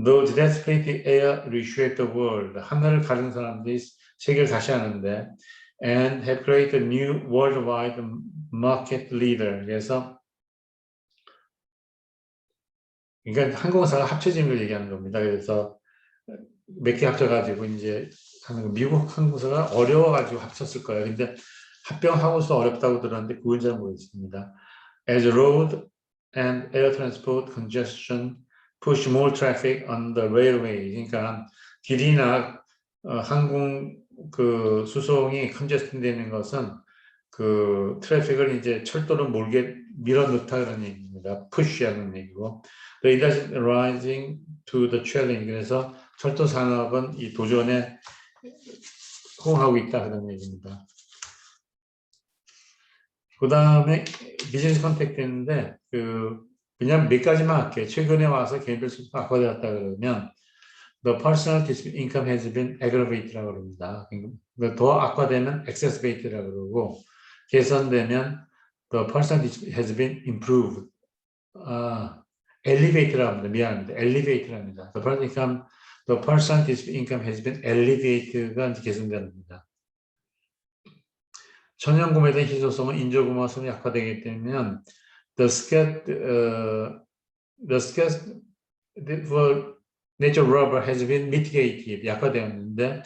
Those desperate air reshape the world. 하늘을 가른 사람들이 세계를 다시 하는데, and have created a new worldwide market leader. 그래서 그러니까 항공사가 합쳐진 걸 얘기하는 겁니다. 그래서 몇 개 합쳐가지고 이제 미국 항공사가 어려워가지고 합쳤을 거예요. 근데 합병하고서 어렵다고 들었는데 그건 잘 모르겠습니다. As road and air transport congestion push more traffic on the railway. 그러니까 길이나 항공 그 수송이 컨제스션 되는 것은 그 트래픽을 이제 철도로 몰게 밀어넣다 그런 얘기입니다. push하는 얘기고. The industry rising to the challenge. 그래서 철도 산업은 이 도전에 호응하고 있다 그런 얘기입니다. 그 다음에 비즈니스 컨택트인데 그냥 몇 가지만 할게요. 최근에 와서 개인별 수수가 악화되었다 그러면 the personal income has been aggravated라고 그럽니다. 더 악화되면 exacerbated라고 그러고, 개선되면 the personal has been improved. elevated라고 합니다. 미안합니다. elevated랍니다. The personal income has been elevated가 이제 개선됩니다. 천연 구매된 희소성은 인조구마성이 약화되기 때문에 the scarce for natural rubber has been mitigated, 약화되었는데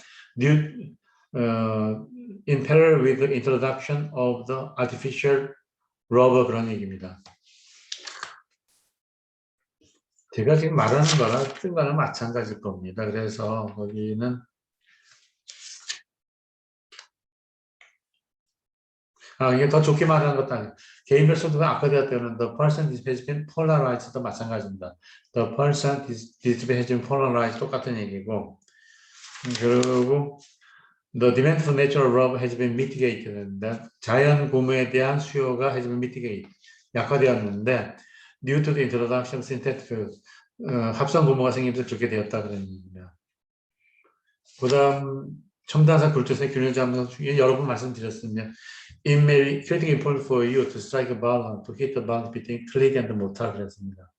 in parallel with the introduction of the artificial rubber 그런 얘기입니다. 제가 지금 말하는 거랑 쓴 거는 마찬가지일 겁니다. 그래서 거기는 이게 더 좋게 말하는 것도 아니고 개인별 소득가 악화되었다는 the person has been polarized도 마찬가지입니다. The person has been polarized 똑같은 얘기고, 그리고 the demand for natural rubber has been mitigated. 자연 고무에 대한 수요가 has been mitigated, 약화되었는데 due to the introduction of synthetic 합성 고무가 생기면서 좋게 되었다 그런 얘기입니다. 그다음 첨단사 굴절세 균열 잡는 여러 번 말씀드렸으면 It may be critically important for you to strike a balance, to hit the balance between click and mortar 그랬습니다.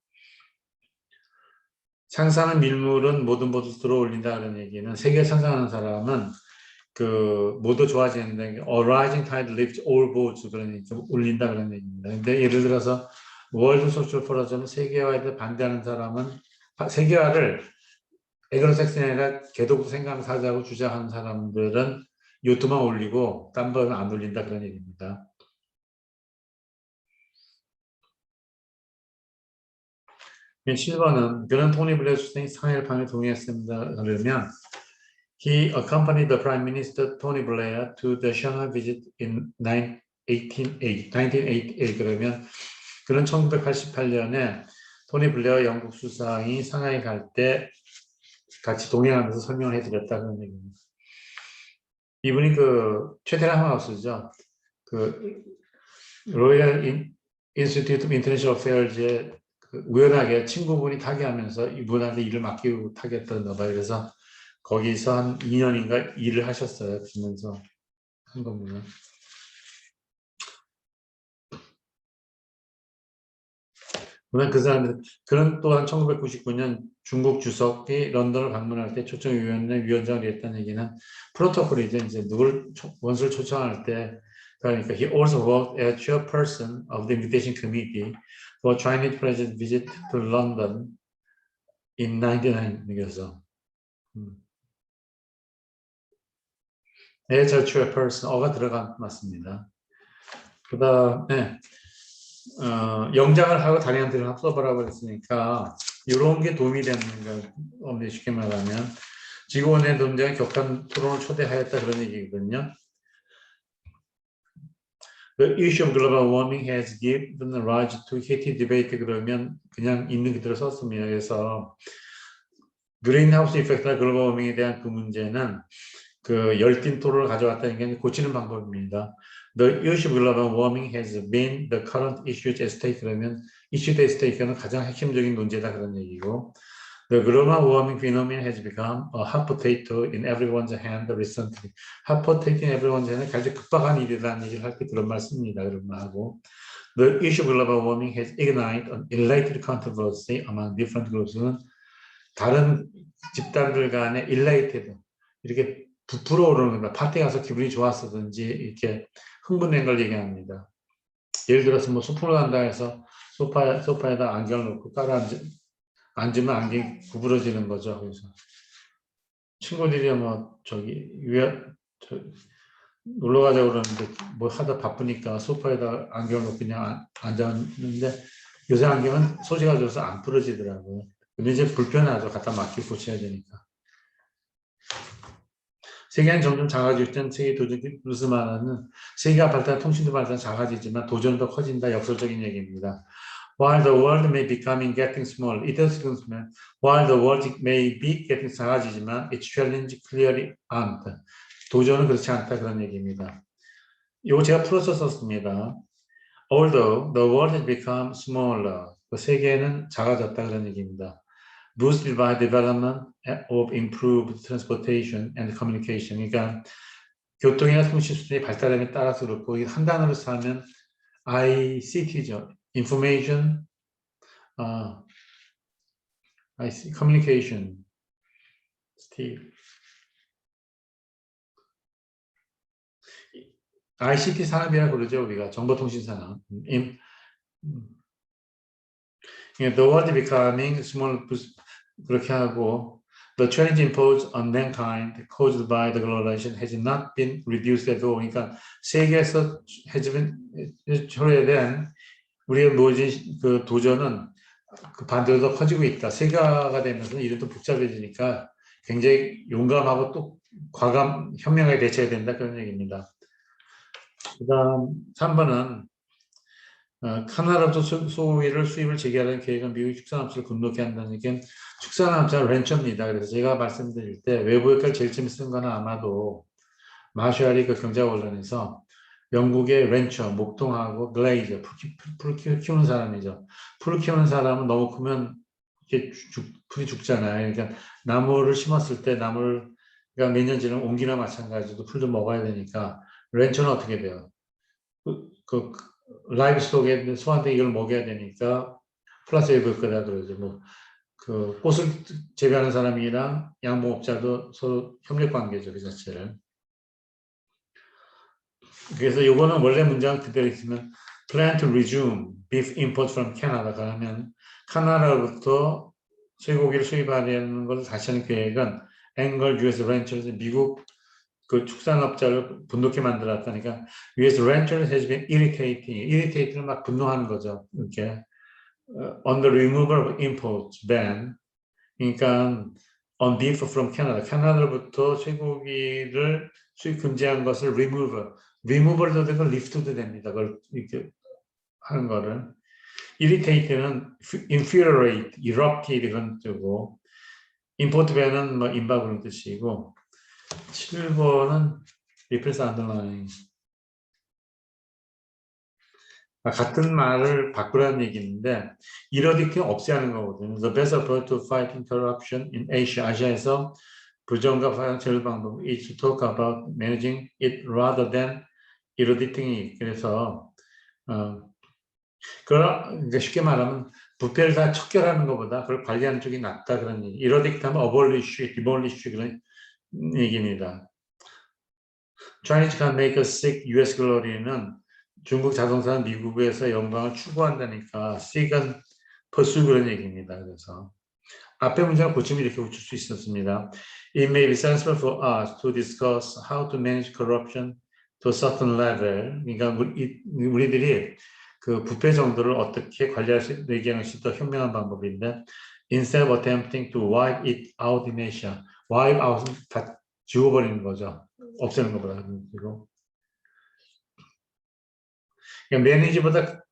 상상하는 밀물은 모두 들어올린다 그런 얘기는 세계 상상하는 사람은 그 모두 좋아지는데 A rising tide lifts all boats 그런 얘기 올린다 그런 얘기입니다. 근데 예를 들어서 월드 소셜 포럼은 세계화에 대해 반대하는 사람은 세계화를 에그로섹슨이 아니라 개독도 생각하면서 하자고 주장하는 사람들은 요트만 올리고 딴 거는 안 올린다 그런 얘기입니다. 7번은 그는 토니 블레어 수상이 상해를 판에 동의했습니다. 그러면 He accompanied the Prime Minister Tony Blair to the Shanghai visit in 1988 그러면 그는 1988년에 토니 블레어 영국 수상이 상하이 갈 때 같이 동행하면서 설명을 해드렸다는 얘기입니다. 이분이 그 최테라 하우스죠. 그 로열 인스티튜트 오브 인터내셔널 어페어즈에 우연하게 친구분이 타게 하면서 이분한테 일을 맡기고 타겠다는 봐요. 그래서 거기서 한 2년인가 일을 하셨어요. 그러면서 한 겁니다. 그 사람들, 그는 또한 1999년 중국 주석이 런던을 방문할 때 초청위원회 위원장을 했다는 얘기는 프로토콜이죠. 이제 원수를 초청할 때, 그러니까 he also worked as chairperson of the invitation committee for Chinese president visit to London in 1999. 그래서 as a chairperson, 어가 들어간 맞습니다. 그 다음에 영장을 하고 다리한테를 합서보라고 했으니까 이런 게 도움이 되는 거 쉽게 말하면 지구온난화 논쟁에 격한 토론을 초대하였다 그런 얘기거든요. The issue of global warming has given rise to heated debate 그러면 그냥 있는 그대로 썼습니다. 그래서 그린하우스 이펙트나 글로벌 워밍에 대한 그 문제는 그 열띤 토론을 가져왔다는 게 고치는 방법입니다. The issue of global warming has been the current issue at stake 그러면 issue at stake는 가장 핵심적인 논제다 그런 얘기고 The global warming phenomenon has become a hot potato in everyone's hand recently. hot potato in everyone's hand 가장 급박한 일이라는 얘기를 할 때 그런 말 씁니다. 그런 말 하고 The issue of global warming has ignited an elated controversy among different groups. 다른 집단들 간에 elated 이렇게 부풀어 오르는 겁니다. 파티 가서 기분이 좋았었든지 이렇게 흥분된 걸 얘기합니다. 예를 들어서 뭐 소풍을 간다 해서 소파에다 안경을 놓고 앉으면 안경이 구부러지는 거죠. 그래서 친구들이 뭐 놀러 가자고 그러는데 뭐 하다 바쁘니까 소파에다 안경을 놓고 그냥 앉았는데 요새 안경은 소재가 좋아서 안 부러지더라고요. 근데 이제 불편하죠. 갖다 맡기고 고쳐야 되니까. 세계는 점점 작아질 땐 세계 도전이 무슨 말하는 세계가 발달, 통신도 발달 작아지지만 도전은 더 커진다. 역설적인 얘기입니다. While the world may be getting small, it does while the world may be getting 작아지지만 its challenge clearly aren't. 도전은 그렇지 않다 그런 얘기입니다. 이거 제가 풀어서 썼습니다. Although the world has become smaller, 그 세계는 작아졌다 그런 얘기입니다. Boosted by development of improved transportation and communication. 그러니까 교통이나 통신 수준이 발달함에 따라서 그렇고 한 단어로 쓰면 ICT죠. Information, communication, ICT 산업이라고 그러죠. 우리가 정보통신 산업. The world becoming small 그렇게 하고 the challenge imposed on mankind caused by the globalization has not been reduced at all. 그러니까 세계에서 해에 대한 우리의 모진 그 도전은 그 반대로 더 커지고 있다. 세계화가 되면서 일은 또 복잡해지니까 굉장히 용감하고 또 현명하게 대처해야 된다 그런 얘기입니다. 그다음 3번은 카나다로부터 소위를 수입을 재개하려는 계획은 미국 축산업체를 건너게 한다는 게 축산업체 렌처입니다. 그래서 제가 말씀드릴 때 외부 역할 제일 처음 쓴 거는 아마도 마샬이 그 경제원론에서 영국의 렌처, 목동하고 글레이저, 풀 키우는 사람이죠. 풀 키우는 사람은 너무 크면 이렇게 풀이 죽잖아요. 그러니까 나무를 심었을 때 나무를 그러니까 몇 년 지나면 옹기나 마찬가지로 풀도 먹어야 되니까 렌처는 어떻게 돼요? 그 라이브 스톡에 소한테 이걸 먹여야 되니까 플러스 웨이브 거다 그러죠. 뭐 그 꽃을 재배하는 사람이랑 양봉업자도 서로 협력 관계죠, 그 자체를. 그래서 요거는 원래 문장 그대로 있으면 plan to resume beef import from Canada가 하면 카나다로부터 쇠고기를 수입하려는 것을 다시 하는 계획은 앵걸 US Ranchers 미국 그 축산업자를 분노케 만들었다니까 US Ranchers has been irritating을 막 분노하는 거죠. 이렇게 on the removal of import ban 그러니까 on beef from Canada 캐나다로부터 쇠고기를 수입 금지한 것을 removal도 되고 lift도 됩니다. 그걸 이렇게 하는 거를 irritate는 infuriate, erupt 이런 뜻이고 import ban은 뭐 임박 그런 뜻이고 7번은 replace underline 같은 말을 바꾸라는 얘기인데 이러디킹 없애하는 거거든요. The best approach to fighting corruption in Asia, 아시아에서 부정과 파양 제일 방법 is to talk about managing it rather than erodicting이 그래서 그러니까 쉽게 말하면 부패를 다 척결하는 것보다 그걸 관리하는 쪽이 낫다 그런 얘기. erodic트 하면 abolish, demolish 그런 얘기입니다. Chinese can make us sick US glory는 중국 자동차는 미국에서 영광을 추구한다니까 seek은 pursue 그런 얘기입니다. 그래서 앞에 문장을 고치면 이렇게 붙일 수 있었습니다. It may be sensible for us to discuss how to manage corruption to a certain level. 그러니까 우리들이 그 부패 정도를 어떻게 관리할 수 있는 얘기하는 것이 더 현명한 방법인데 instead of attempting to wipe it out in Asia. wipe out은 다 지워버리는 거죠. 없애는 것보다. 그리고 매니지보다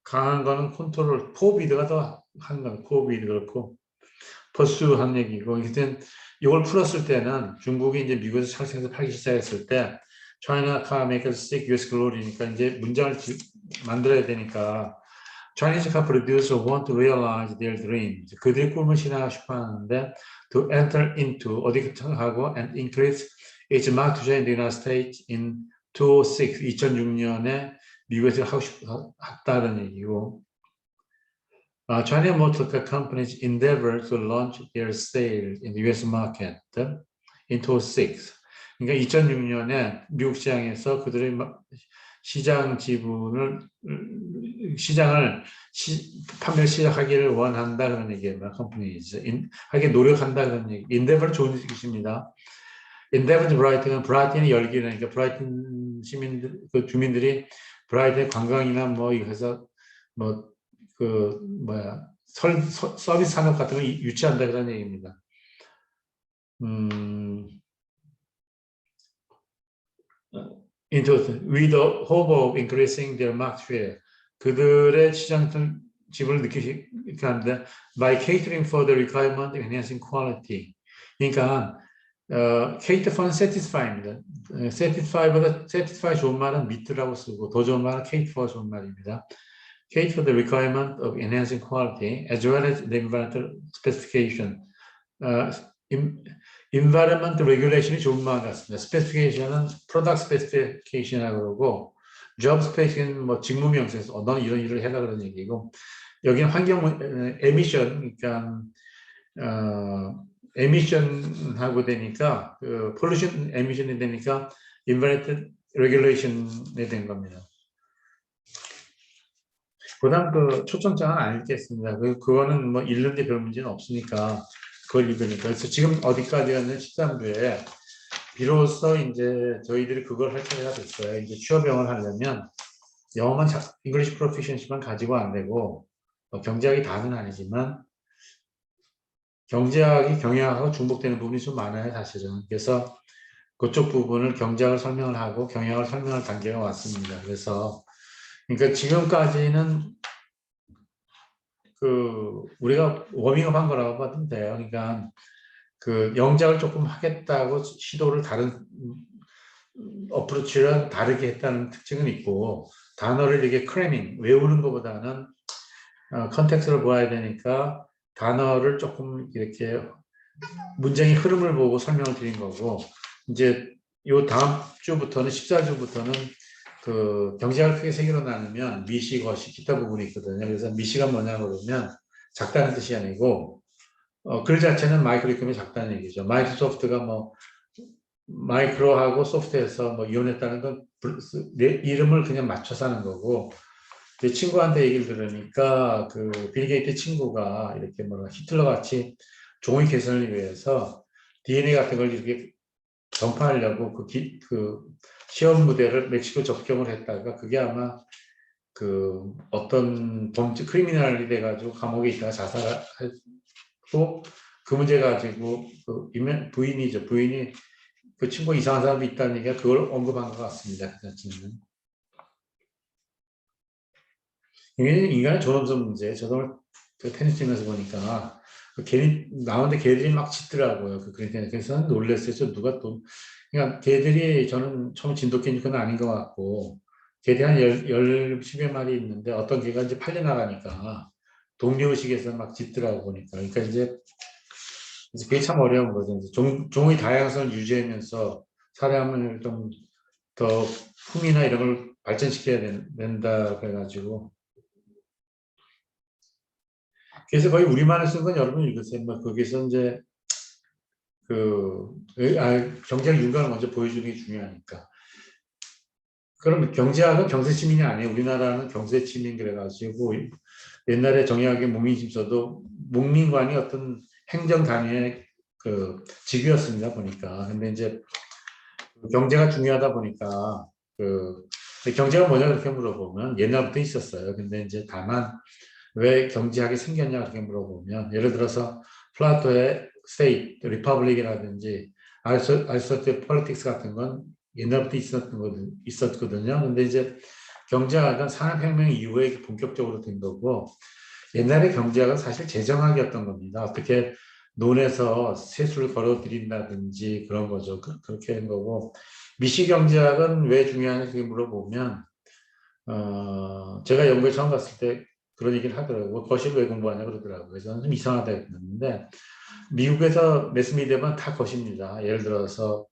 강한 거는 컨트롤, 포비드가 더 한 거는 포비드 그렇고 퍼수 한 얘기고 이걸 풀었을 때는 중국이 이제 미국에서 철새에서 팔기 시작했을 때 China car makers seek US glory니까 이제 문장을 만들어야 되니까 Chinese car producers want to realize their dreams. 그들의 꿈을 실현하고 싶어 하는데 to enter into 어디 하고 and increase its market share in the United States in 2006년에 미국에서 하고 싶다는 얘기고 China motor companies endeavor to launch their sales in the US market in 2006. 그러니까 2006년에 미국 시장에서 그들의 시장 지분을 판매를 시작하기를 원한다 그런 얘기예요. companies 하게 노력한다 그런 얘기. endeavor 좋은 뜻입니다. endeavor 브라이튼은 브라이튼이 열기라니까 브라이튼 시민들 그 주민들이 브라이튼의 관광이나 뭐 이해서 뭐 그 뭐야 서비스 산업 같은 걸 유치한다 그런 얘기입니다. with the hope of increasing their market share 그들의 시장 지분을 느끼게 하는데 by catering for the requirement of enhancing quality 그러니까 cater for는 satisfy입니다. satisfy보다 satisfy 좋은 말은 meet라고 쓰고 더 좋은 말은 cater for 좋은 말입니다. cater for the requirement of enhancing quality as well as the environmental specification. environment regulation이 좋은 말 같습니다. specification은 product specification이라고 그러고 job specification은 뭐 직무명세에서 너는 이런 일을 해라 그런 얘기고 여기는 환경 emission 그러니까 emission하고 되니까 그 pollution emission이 되니까 environmental regulation이 된 겁니다. 그다음 그 초청장은 안 읽겠습니다. 그거는 뭐 읽는데 별 문제는 없으니까 그걸 읽으니까. 그래서 지금 어디까지였냐면 13부에 비로소 이제 저희들이 그걸 할 차례가 됐어요. 이제 취업영어를 하려면 영어만 English proficiency만 가지고 안 되고 경제학이 다는 아니지만 경제학이 경영학하고 중복되는 부분이 좀 많아요, 사실은. 그래서 그쪽 부분을 경제학을 설명을 하고 경영학을 설명할 단계가 왔습니다. 그래서 그러니까 지금까지는 그 우리가 워밍업 한 거라고 봐도 돼요. 그러니까 그 영작을 조금 하겠다고 시도를 다른 어프로치랑 다르게 했다는 특징은 있고 단어를 이렇게 크래밍 외우는 것보다는 컨텍스트를 보아야 되니까 단어를 조금 이렇게 문장의 흐름을 보고 설명을 드린 거고, 이제 요 다음 주부터는 14주부터는 그 경제학을 크게 세 개로 나누면 미시, 거시, 기타 부분이 있거든요. 그래서 미시가 뭐냐 그러면 작다는 뜻이 아니고 글 자체는 마이크로이컴이 작다는 얘기죠. 마이크로소프트가 뭐 마이크로하고 소프트에서 뭐 이혼했다는 건 내 이름을 그냥 맞춰서 하는 거고, 제 친구한테 얘기를 들으니까 그 빌 게이트 친구가 이렇게 뭐라 히틀러 같이 종이 개선을 위해서 DNA 같은 걸 이렇게 전파하려고 그 시험 무대를 멕시코 접경을 했다가 그게 아마 그 어떤 범죄 크리미널이 돼가지고 감옥에 있다가 자살했고, 그 문제 가지고 그 부인이죠. 부인이 그 친구 이상한 사람이 있다는 얘기가 그걸 언급한 것 같습니다. 그 자체는. 이게 인간의 존엄성 문제. 저도 그 테니스 치면서 보니까 그 걔네 나오는데 걔들이 막 짖더라고요. 그 그래서 놀랐어요. 저 누가 또 그러니까 걔들이 저는 처음 진돗개는 아닌 것 같고, 걔들이 한 10여 마리 있는데 어떤 개가 이제 팔려나가니까 동료의식에서 막 짖더라고 보니까. 그러니까 이제 그게 참 어려운 거죠. 이제 종의 다양성을 유지하면서 사람을 좀 더 품이나 이런 걸 발전시켜야 된다 그래가지고. 그래서 거의 우리말을 쓴 건 여러분 읽으세요. 뭐 거기서 이제 그 경제학 윤곽을 먼저 보여주는 게 중요하니까. 그럼 경제학은 경제시민이 아니에요. 우리나라는 경제시민 그래가지고 옛날에 정의학의 목민심서도 목민관이 어떤 행정 단위의 그 직위였습니다 보니까. 근데 이제 경제가 중요하다 보니까 그 경제가 뭐냐 그렇게 물어보면 옛날부터 있었어요. 근데 이제 다만 왜 경제학이 생겼냐 그렇게 물어보면, 예를 들어서 플라토의 스테이트, 리퍼블릭이라든지 아리스토텔 폴리틱스 같은 건 옛날부터 있었거든요. 근데 이제 경제학은 산업혁명 이후에 본격적으로 된 거고, 옛날에 경제학은 사실 재정학이었던 겁니다. 어떻게 논에서 세수를 걸어들인다든지 그런 거죠. 그렇게 된 거고, 미시경제학은 왜 중요하냐 그렇게 물어보면, 제가 연구에 처음 갔을 때 그런 얘기를 하더라고요. 거실 왜 공부하냐 그러더라고요. 그래서 저는 좀 이상하다 했는데, 미국에서 매스미디어만 다 것입니다. 예를 들어서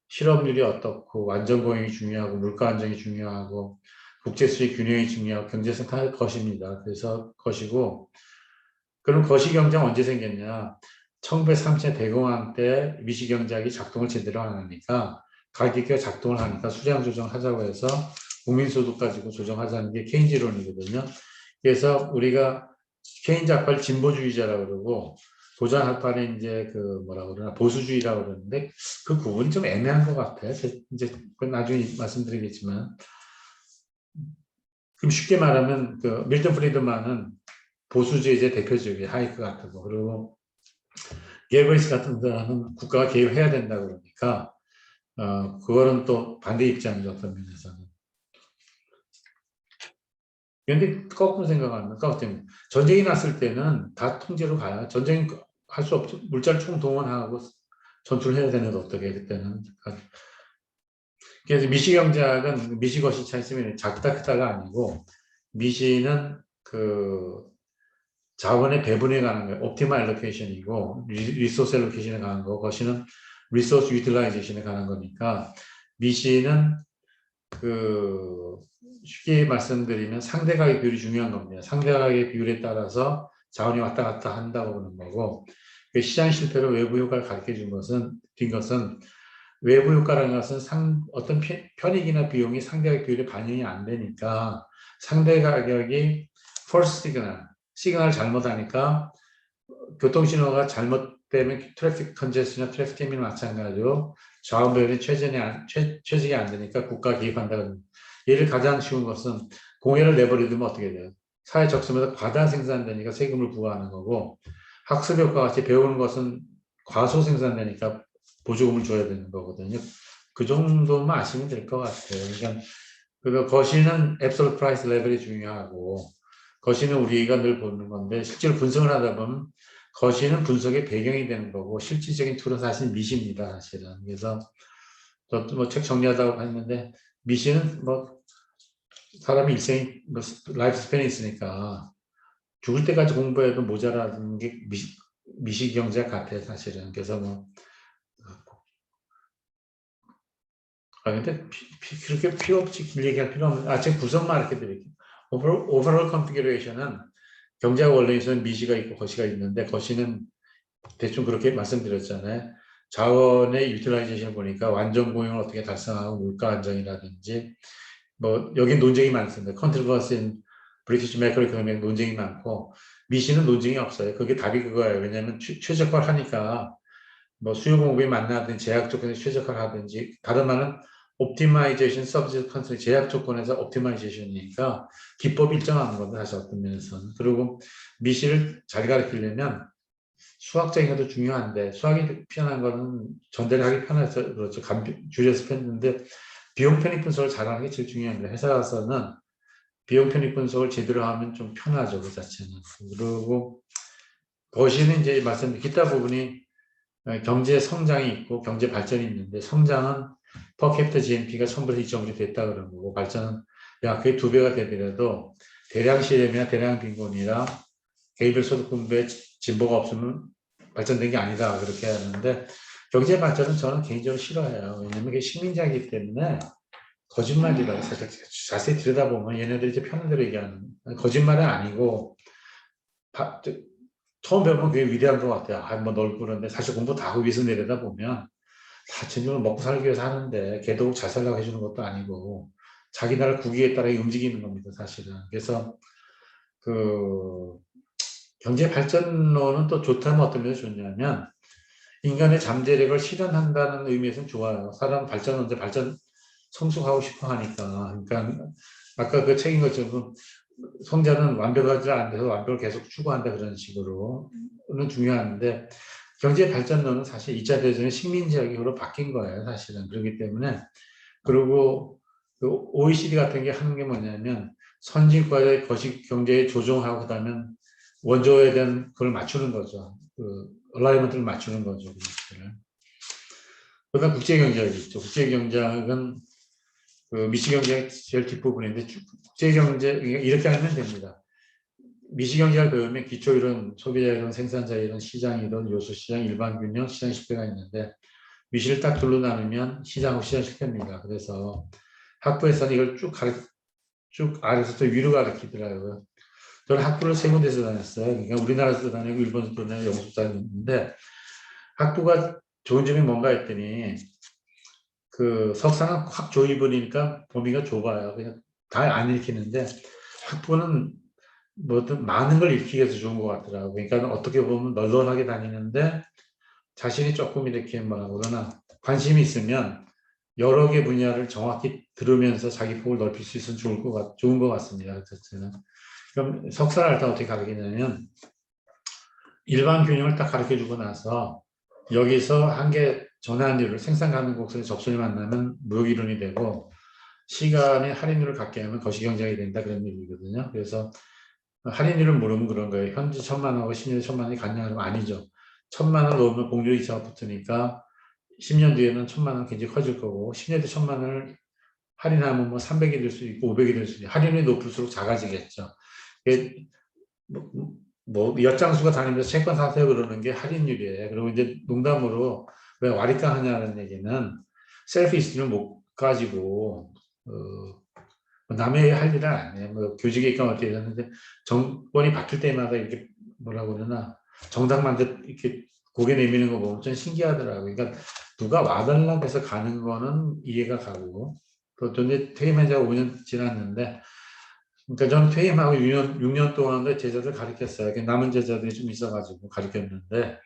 실업률이 어떻고, 완전 고용이 중요하고, 물가 안정이 중요하고, 국제 수익 균형이 중요하고, 경제성 다 것입니다. 그래서 것이고, 그럼 거시경제가 언제 생겼냐? 1930년 대공황 때 미시경제학이 작동을 제대로 안 하니까, 가격이 작동을 하니까 수량 조정하자고 해서 국민소득 가지고 조정하자는 게 케인즈론이거든요. 그래서 우리가 케인즈 학파를 진보주의자라고 그러고, 도전 학파는 이제 그 뭐라 그러나 보수주의라고 그러는데, 그 구분이 좀 애매한 것 같아요. 이제 나중에 말씀드리겠지만, 그럼 쉽게 말하면 그 밀턴 프리드만은 보수주의제 대표적인 하이크 같은 거, 그리고 게버리스 같은 사람은 국가가 개입해야 된다 그러니까 그거는 또 반대 입장이죠. 어떤 면에서는. 그런데 거꾸로 생각하면 전쟁이 났을 때는 다 통제로 가야, 전쟁 할 수 없죠. 물자를 총동원하고 전투를 해야 되는데 어떻게 그때는. 그래서 미시경제학은 미시것이 차이점이 작다 크다가 아니고, 미시는 그 자원의 배분에 관한 거예요. 옵티멀 알로케이션이고, 리소스 알로케이션에 관한 거, 거시는 리소스 유틸라이제이션에 관한 거니까, 미시는 그 쉽게 말씀드리면 상대가격 비율이 중요한 겁니다. 상대가격 비율에 따라서 자원이 왔다 갔다 한다고 보는 거고, 그 시장 실패로 외부 효과를 가르쳐 준 것은, 외부 효과라는 것은 어떤 편익이나 비용이 상대가격 비율에 반영이 안 되니까, 상대가격이 false 시그널을 잘못하니까 교통신호가 잘못되면 트래픽 컨제스나 트래픽 재민이 마찬가지로 자원 배분이 최적이 안 되니까 국가가 개입한다는. 예를 가장 쉬운 것은 공해를 내버려두면 어떻게 돼요? 사회 적성에서 과다 생산되니까 세금을 부과하는 거고, 학습 효과 같이 배우는 것은 과소 생산되니까 보조금을 줘야 되는 거거든요. 그 정도만 아시면 될 것 같아요. 그러니까 거시는 absolute price level이 중요하고, 거시는 우리가 늘 보는 건데, 실제로 분석을 하다 보면 거시는 분석의 배경이 되는 거고, 실질적인 툴은 사실 미시입니다, 사실은. 그래서 저도 뭐 책 정리하다고 했는데, 미시는 뭐 사람이 일생이 라이프 스팬이 있으니까 죽을 때까지 공부해도 모자라는 게 미시경제 같아요, 사실은. 그래서 뭐 근데 그렇게 필요 없이 길 얘기할 필요 없는, 지금 구성만 이렇게 드릴게요. 오버롤 컨피규레이션은 경제학 원론에서는 미시가 있고 거시가 있는데, 거시는 대충 그렇게 말씀드렸잖아요. 자원의 유틸라이제이션을 보니까 완전 고용을 어떻게 달성하고 물가 안정이라든지, 뭐 여기 논쟁이 많습니다. 컨트리버스인 브리티시 매크로 이코노믹 논쟁이 많고, 미시는 논쟁이 없어요. 그게 답이 그거예요. 왜냐하면 최적화를 하니까 뭐 수요 공급이 만나든지 제약 조건에서 최적화를 하든지, 다른 말은 옵티마이제이션 서비스 컨트롤, 제약 조건에서 옵티마이제이션이니까 기법이 일정한 건데, 사실 어떤 면에서는. 그리고 미시를 잘 가르치려면 수학적인 것도 중요한데, 수학이 편한 거는 전달을 하기 편해서 그렇죠. 줄여서 폈는데, 비용 편익 분석을 잘하는 게 제일 중요합니다. 회사 가서는 비용 편익 분석을 제대로 하면 좀 편하죠, 그 자체는. 그리고 거시는 이제 말씀드린 기타 부분이 경제 성장이 있고 경제 발전이 있는데, 성장은 퍼캡ita GNP가 1000분의 2.5이 됐다 그런 거고, 발전은 그게 2배가 되더라도 대량 실업이나 대량 빈곤이나 개인별 소득 분배에 진보가 없으면 발전된 게 아니다 그렇게 하는데, 경제 발전은 저는 개인적으로 싫어해요. 왜냐하면 이게 식민지이기 때문에 거짓말이라고. 사실 자세히 들여다보면 얘네들이 이제 편한 대로 얘기하는, 거짓말은 아니고 처음 배우면 그게 위대한 것 같아요. 뭐 넓고 그런데, 사실 공부 다 하고 위에서 내려다 보면 다 전적으로 먹고 살기 위해서 하는데, 걔도 잘 살라고 해주는 것도 아니고 자기 나라 국익에 따라 움직이는 겁니다, 사실은. 그래서 그 경제 발전론은 또 좋다면 어떤 면에서 좋냐면, 인간의 잠재력을 실현한다는 의미에서는 좋아요. 사람 발전, 언제 발전 성숙하고 싶어 하니까. 그러니까 아까 그 책인 것처럼 성자는 완벽하지 않아서 완벽을 계속 추구한다 그런 식으로는 중요한데, 경제 발전론은 사실 2차 대전의 식민지학으로 바뀐 거예요, 사실은. 그렇기 때문에. 그리고 그 OECD 같은 게 하는 게 뭐냐면, 선진국의 거시 경제에 조정하고, 그다음에 원조에 대한 그걸 맞추는 거죠. 그 얼라이먼트를 맞추는 거죠. 그다음 국제경제학이 있죠. 국제경제학은 그 미시경제학 제일 뒷부분인데, 국제경제 이렇게 하면 됩니다. 미시경제학을 배우면 기초이론, 소비자이론, 생산자이론, 시장이론, 요소시장, 일반균형, 시장 실패가 있는데, 미시를 딱 둘로 나누면 시장하고 시장 실패입니다. 그래서 학부에서는 이걸 쭉 아래서부터 위로 가르치더라고요. 저는 학부를 3군데서 다녔어요. 그러니까 우리나라에서도 다니고 일본에서도 다니고 영국에서도 다녔는데, 학부가 좋은 점이 뭔가 했더니, 그 석사는 확 조이버리니까 범위가 좁아요. 그냥 다 안 읽히는데, 학부는 뭐든 많은 걸 읽히기 위해서 좋은 것 같더라고요. 그러니까 어떻게 보면 널널하게 다니는데, 자신이 조금 이렇게 그러나 관심이 있으면 여러 개 분야를 정확히 들으면서 자기 폭을 넓힐 수 있으면 좋은 것 같습니다. 저는. 그럼 석사를 할 때 어떻게 가르치냐면, 일반 균형을 딱 가르쳐 주고 나서 여기서 한계 전환율을, 생산 가능곡선의 접선이 만나면 무역이론이 되고, 시간의 할인율을 갖게 하면 거시경제학이 된다 그런 얘기거든요. 그래서 할인율을 모르면 그런 거예요. 현재 1000만원하고 10년에 1000만원이 같냐는 거 아니죠. 1000만원 넣으면 공조 이차가 붙으니까 10년 뒤에는 1000만원 굉장히 커질 거고, 10년 뒤 1000만원을 할인하면 뭐 300이 될 수도 있고 500이 될 수도 있고, 할인이 높을수록 작아지겠죠. 엿장수가 다니면서 채권 사세요 그러는 게 할인율이에요. 그리고 이제 농담으로 왜 와리가 하냐는 얘기는, 셀프 이스tim을 못 가지고 남의 할 일은 아니에요. 뭐 교직에 있건 어떻게 했는데, 정권이 바뀔 때마다 이렇게 뭐라고 그러나 정당 이렇게 고개 내미는 거 보면 좀 신기하더라고요. 그러니까 누가 와달라고 해서 가는 거는 이해가 가고, 또 이제 퇴임한 지가 5년 지났는데, 그러니까 저는 퇴임하고 6년 동안도 제자들 가르쳤어요. 남은 제자들이 좀 있어가지고 가르쳤는데,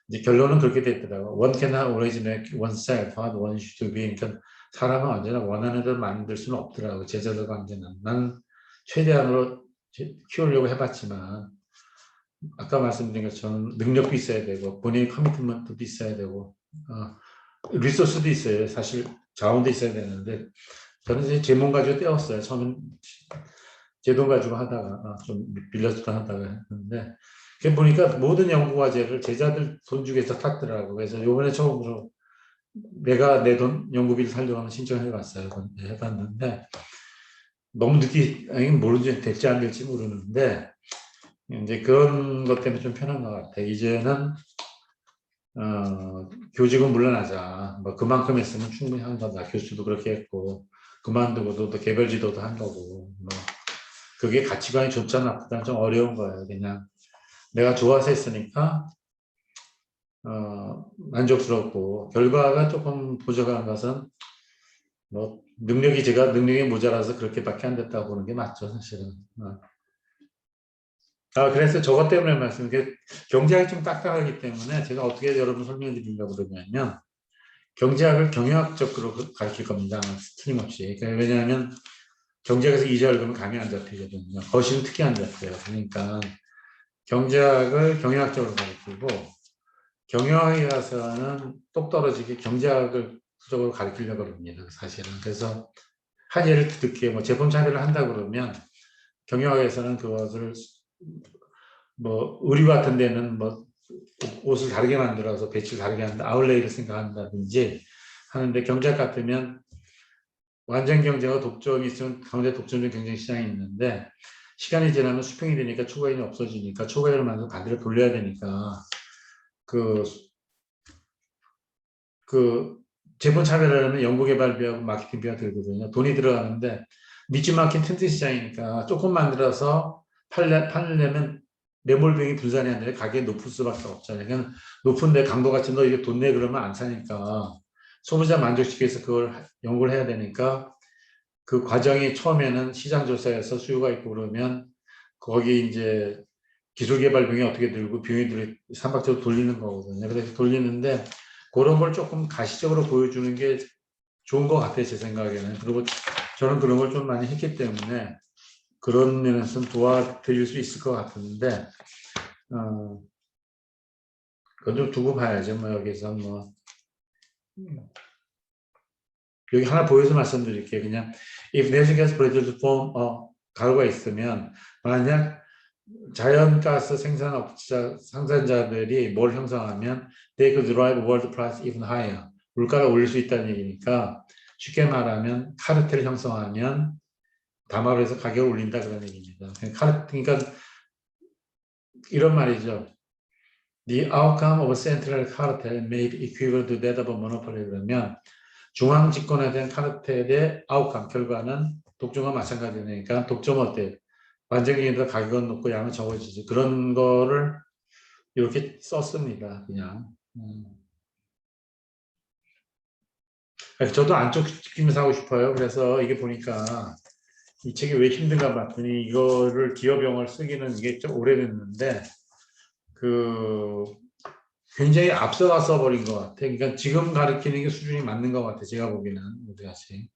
이제 결론은 그렇게 됐더라고요. One cannot always make oneself what one should be. 그러니까 사람은 언제나 원하는 대로 만들 수는 없더라고요. 제자들 관계는. 나는 최대한으로 키우려고 해봤지만, 아까 말씀드린 것처럼 능력도 있어야 되고, 본인의 커미트먼트도 있어야 되고, 리소스도 있어요. 사실 자원도 있어야 되는데, 저는 이제 제 몸 가지고 떼었어요. 처음엔 제 돈 가지고 하다가 좀 빌려서 하다가 했는데, 그 보니까 모든 연구 과제를 제자들 돈 주고 해서 탔더라고. 그래서 요번에 처음으로 내가 내 돈 연구비를 살려고 하면 신청해 봤어요. 해봤는데 너무 늦게, 아니 모르지 될지 안 될지 모르는데, 이제 그런 것 때문에 좀 편한 것 같아. 이제는 교직은 물러나자. 뭐 그만큼 했으면 충분히 한 거다. 교수도 그렇게 했고 그만두고도 또 개별 지도도 한 거고. 뭐 그게 가치관이 좋자 나쁘다 좀 어려운 거예요. 그냥 내가 좋아서 했으니까 만족스럽고 결과가 조금 부족한 것은 뭐 제가 능력이 모자라서 그렇게밖에 안 됐다고 보는 게 맞죠, 사실은. 그래서 저것 때문에 말씀드린 게 경제학이 좀 딱딱하기 때문에 제가 어떻게 여러분 설명드리려고 그러냐면 경제학을 경영학적으로 가르칠 겁니다. 틀림없이. 왜냐하면 경제학에서 이자 월급은 감이 안 잡히거든요. 거실은 특히 안 잡혀요. 그러니까 경제학을 경영학적으로 가르치고 경영학에 가서는 똑 떨어지게 경제학을 적으로 가르치려고 합니다. 사실은. 그래서 한 예를 듣게 뭐 제품 차별을 한다 그러면 경영학에서는 그것을 뭐 의류 같은 데는 뭐 옷을 다르게 만들어서 배치를 다르게 한다, 아울렛을 생각한다든지 하는데 경제학 같으면 완전 경제가 독점이 있으면 가운데 독점적 경쟁 시장이 있는데 시간이 지나면 수평이 되니까 초과인이 없어지니까 초과인을 만들어 반대로 돌려야 되니까 그 제품 차별하려면 연구개발비하고 마케팅비가 들거든요. 돈이 들어가는데 니치 마켓 텐트 시장이니까 조금 만들어서 팔려면 매몰 비용이 분산이 안 되면 가격이 높을 수밖에 없잖아요. 그냥 높은데 강도같이 너 이거 돈 내 그러면 안 사니까 소비자 만족시키기 위해서 그걸 연구를 해야 되니까 그 과정이 처음에는 시장 조사에서 수요가 있고 그러면 거기 이제 기술 개발 비용이 어떻게 들고 비용이 들고 삼박자로 돌리는 거거든요. 그래서 돌리는데 그런 걸 조금 가시적으로 보여주는 게 좋은 것 같아요, 제 생각에는. 그리고 저는 그런 걸 좀 많이 했기 때문에 그런 면에서는 도와드릴 수 있을 것 같은데, 그건 좀 두고 봐야죠. 뭐 여기서 뭐 여기 하나 보여서 말씀드릴게요. 그냥 if natural gas producers form 가루가 있으면 만약 자연가스 생산업자 상산자들이 뭘 형성하면 they could drive world price even higher. 물가를 올릴 수 있다는 얘기니까 쉽게 말하면 카르텔을 형성하면 담합을 해서 가격을 올린다 그런 얘기입니다. 그러니까 이런 말이죠. The outcome of a central cartel may be equivalent to that of a monopoly 그러면 중앙 집권에 대한 카르텔의 아웃감 결과는 독점과 마찬가지니까 독점 어때요? 완전기에다 가격은 높고 양은 적어지지. 그런 거를 이렇게 썼습니다. 그냥. 저도 안쪽 찍히면서 하고 싶어요. 그래서 이게 보니까 이 책이 왜 힘든가 봤더니 이거를 기업용어를 쓰기는 이게 좀 오래됐는데 굉장히 앞서가 써버린 것 같아. 그러니까 지금 가르치는 게 수준이 맞는 것 같아. 제가 보기에는 우리 같이.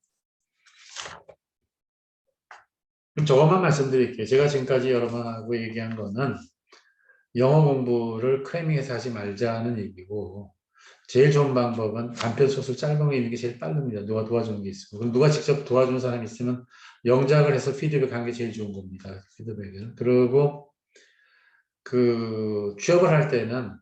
그럼 저것만 말씀드릴게요. 제가 지금까지 여러 번 하고 얘기한 거는 영어 공부를 크래밍해서 하지 말자는 얘기고 제일 좋은 방법은 단편 소설 짧은 거 읽는 게 제일 빠릅니다. 누가 도와주는 게 있으면. 그럼 누가 직접 도와주는 사람이 있으면 영작을 해서 피드백하는 게 제일 좋은 겁니다. 피드백을. 그리고 취업을 할 때는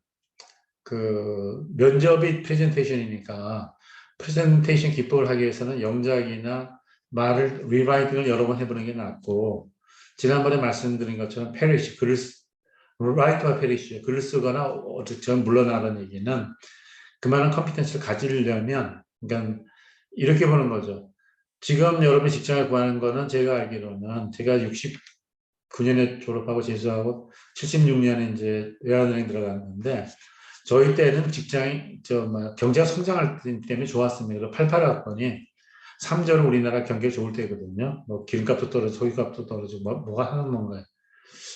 면접이 프레젠테이션이니까 프레젠테이션 기법을 하기 위해서는 영작이나 말을 리라이팅을 여러 번 해보는 게 낫고 지난번에 말씀드린 것처럼 페리시 라이트와 페리시 글을 쓰거나 어쨌든 물러나라는 얘기는 그만한 컴피텐스를 가지려면 그러니까 이렇게 보는 거죠. 지금 여러분이 직장을 구하는 거는 제가 알기로는 제가 69년에 졸업하고 재수하고 76년에 이제 외환은행 들어갔는데 저희 때는 경제가 성장할 때 때문에 좋았습니다. 88학번이 3절 우리나라 경기가 좋을 때거든요. 뭐 기름값도 떨어지고 소유값도 떨어지고 뭐가 하는 건가요.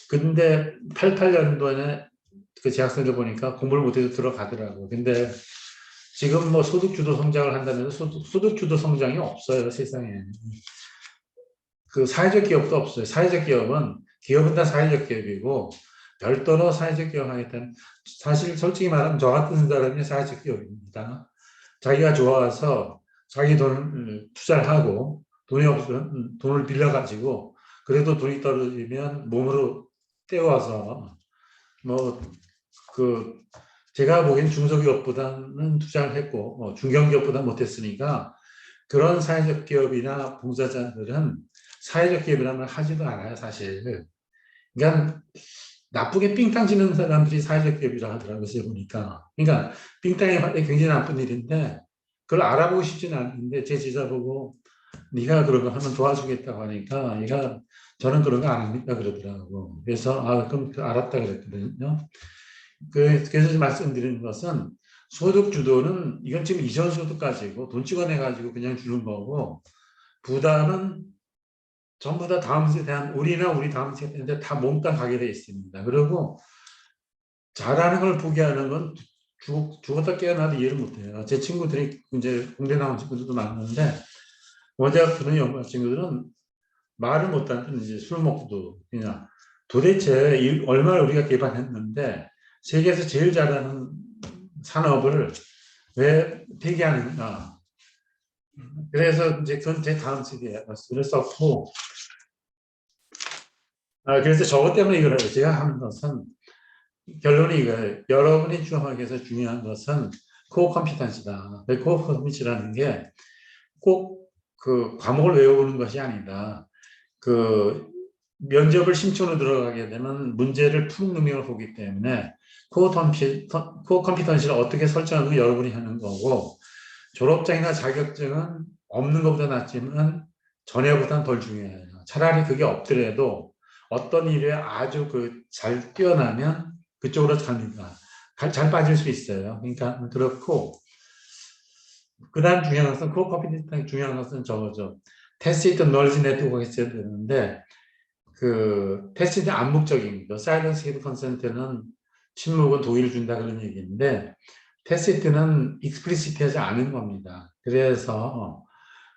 근데 88년도에는 그 재학생들 보니까 공부를 못해도 들어가더라고요. 근데 지금 뭐 소득주도 성장을 한다면서 소득주도 성장이 없어요, 세상에. 사회적 기업도 없어요. 사회적 기업은 다 사회적 기업이고 별도로 사회적 기업 하겠다는 사실 솔직히 말하면 저 같은 사람이 사회적 기업입니다. 자기가 좋아서 자기 돈을 투자를 하고 돈이 없으면 돈을 빌려가지고 그래도 돈이 떨어지면 몸으로 떼어와서 제가 보기엔 중소기업보다는 투자를 했고 중견기업보다 못했으니까 그런 사회적 기업이나 봉사자들은 사회적 기업이라는 말 하지도 않아요, 사실. 그러니까 나쁘게 삥땅 치는 사람들이 사회적 기업이라 하더라고요. 그래서 보니까. 그러니까 삥땅이 굉장히 나쁜 일인데 그걸 알아보고 싶지는 않은데 제 지사 보고 네가 그런 거 하면 도와주겠다고 하니까 얘가 저는 그런 거 안 합니다 그러더라고. 그래서 그럼 알았다 그랬거든요. 그래서 말씀드리는 것은 소득 주도는 이건 지금 이전 소득 가지고 돈 찍어내 가지고 그냥 주는 거고 부담은 전부 다 다음 세대에 대한 우리나 우리 다음 세대인데 다 몽땅 가게 돼 있습니다. 그리고 잘하는 걸 포기하는 건 죽었다 깨어나도 이해를 못해요. 제 친구들이 이제 공대 나온 친구들도 많은데 원대학 들은 연구한 친구들은 말을 못하는 이제 술 먹고도 그냥 도대체 얼마나 우리가 개발했는데 세계에서 제일 잘하는 산업을 왜 폐기하는가. 그래서 이제 그건 제 다음 세대에 썼고 그래서 저것 때문에 이걸 제가 하는 것은 결론이 이거예요. 여러분이 추구하기 위해서 중요한 것은 코어 컴피턴스다. 코어 컴피턴스라는 게 꼭 그 과목을 외우는 것이 아니다. 그 면접을 신청으로 들어가게 되면 문제를 푸는 능력을 보기 때문에 코어 컴피턴스를 어떻게 설정하는 여러분이 하는 거고 졸업장이나 자격증은 없는 것보다 낫지만 전에보다는 덜 중요해요. 차라리 그게 없더라도 어떤 일에 아주 잘 뛰어나면 그쪽으로 갑니다. 잘 빠질 수 있어요. 그러니까 그렇고 그다음 중요한 것은 코어 컴피턴스 중요한 것은 저거죠. 테스트 널지 네트워크가 있어야 되는데 그 테스트는 암묵적인 거, 사이런스 히드 컨센트는 침묵은 동의를 준다 그런 얘기인데 테스트는 익스플리시트하지 않은 겁니다. 그래서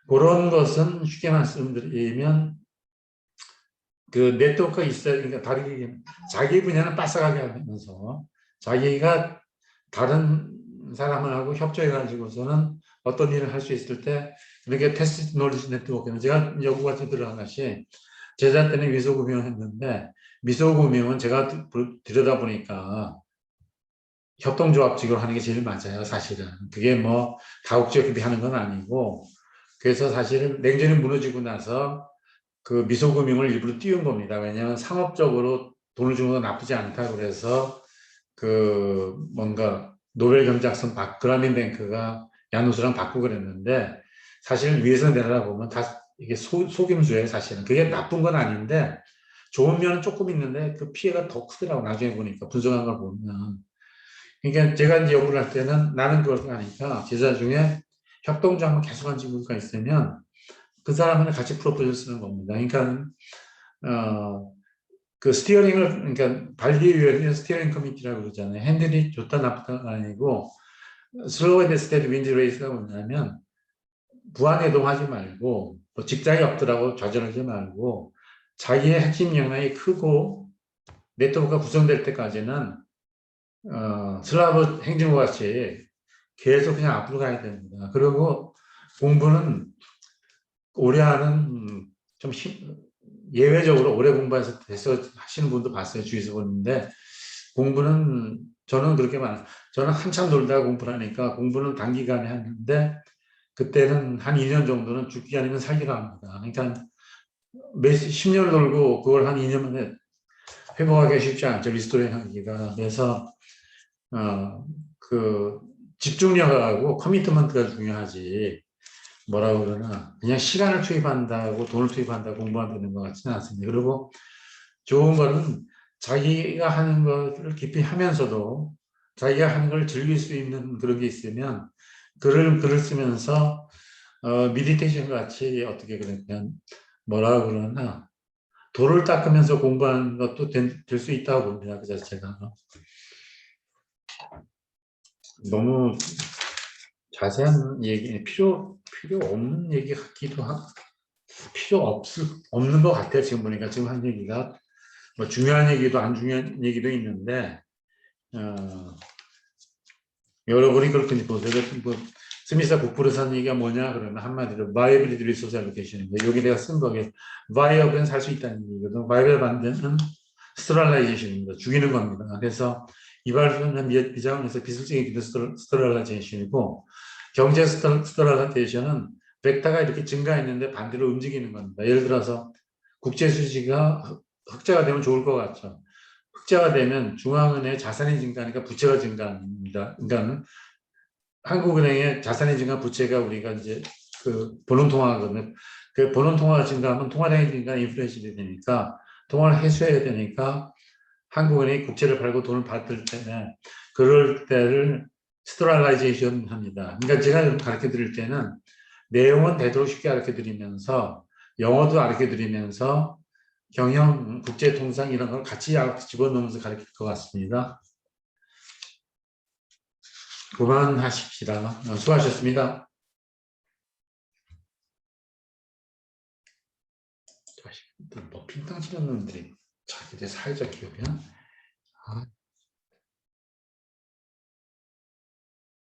그런 것은 쉽게 말씀드리면 그 네트워크가 있어야 그러니까 다르게 자기 분야는 빠삭하게 하면서 자기가 다른 사람하고 협조해 가지고서는 어떤 일을 할 수 있을 때 이렇게 테스트 노리지 네트워크는 제가 연구같이 들어간 것이 제자 때는 미소금융을 했는데 미소금융은 제가 들여다보니까 협동조합직으로 하는 게 제일 맞아요. 사실은 그게 뭐 다국지역협의 하는 건 아니고 그래서 사실은 냉전이 무너지고 나서 그 미소금융을 일부러 띄운 겁니다. 왜냐하면 상업적으로 돈을 주는 건 나쁘지 않다 그래서 그 뭔가 노벨 경제학상 그라민 뱅크가 야누스랑 바꾸고 그랬는데 사실 위에서 내려다보면 다 이게 속임수예요. 사실은 그게 나쁜 건 아닌데 좋은 면은 조금 있는데 그 피해가 더 크더라고. 나중에 보니까 분석한 걸 보면. 그러니까 제가 이제 연구를 할 때는 나는 그걸 하니까 제자 중에 협동조합을 계속한 친구가 있으면 그 사람한테 같이 프로포즈를 쓰는 겁니다. 그러니까 그 스티어링을 그러니까 관리위원회 스티어링 커미티라고 그러잖아요. 핸들이 좋다 나쁘다가 아니고 슬로우 앤 스테디 윈즈 레이스가 뭐냐면 무한해동하지 말고 뭐 직장이 없더라고 좌절하지 말고 자기의 핵심 역량이 크고 네트워크가 구성될 때까지는 슬라브 행진과 같이 계속 그냥 앞으로 가야 됩니다. 그리고 공부는 오래 하는 좀 예외적으로 오래 공부해서 돼서 하시는 분도 봤어요. 주위에서 보는데 공부는 저는 그렇게 저는 한참 놀다가 공부를 하니까 공부는 단기간에 하는데 그때는 한 2년 정도는 죽기 아니면 살기로 합니다. 그러니까 몇 10년을 놀고 그걸 한 2년 만에 회복하기 쉽지 않죠. 리스토링 하기가. 그래서 그 집중력하고 커미트먼트가 중요하지. 뭐라고 그러나 그냥 시간을 투입한다고 돈을 투입한다고 공부하면 되는 것 같지는 않습니다. 그리고 좋은 거는 자기가 하는 것을 깊이 하면서도 자기가 하는 걸 즐길 수 있는 그런 게 있으면 글을 쓰면서 미디테이션 같이 어떻게 그러면 뭐라고 그러나 돌을 닦으면서 공부하는 것도 될 수 있다고 봅니다. 그 자체가. 너무 자세한 얘기 필요 없는 얘기 같기도 하고 없는 것 같아요. 지금 보니까 지금 한 얘기가 뭐 중요한 얘기도 안 중요한 얘기도 있는데 여러분이 그렇게 보세요. 뭐 스미스 북부에서 한 얘기가 뭐냐 그러면 한마디로 viability resource allocation인데 여기 내가 쓴 거게 viable은 살 수 있다는 얘기거든. viable 반대는 sterilization입니다. 죽이는 겁니다. 그래서 이발소는 비자금에서 비술적인 스테릴라이제이션이고 경제 스테릴라이제이션은 벡터가 이렇게 증가했는데 반대로 움직이는 겁니다. 예를 들어서 국제 수지가 흑자가 되면 좋을 것 같죠. 흑자화되면 중앙은행의 자산이 증가하니까 부채가 증가합니다. 그러니까 한국은행의 자산이 증가, 부채가 우리가 이제 그 본원통화거든요. 그 본원통화가 증가하면 통화량이 증가, 인플레이션이 되니까 통화를 해소해야 되니까 한국은행이 국채를 팔고 돈을 받을 때는 그럴 때를 스토랄라이제이션 합니다. 그러니까 제가 가르쳐 드릴 때는 내용은 되도록 쉽게 가르쳐 드리면서 영어도 가르쳐 드리면서 경영, 국제 통상 이런 걸 같이 집어넣으면서 가르칠 것 같습니다. 그만하십시다. 수고하셨습니다. 뭐 핀탕 치는 놈들이 자기들 사회적 기업이야? 아.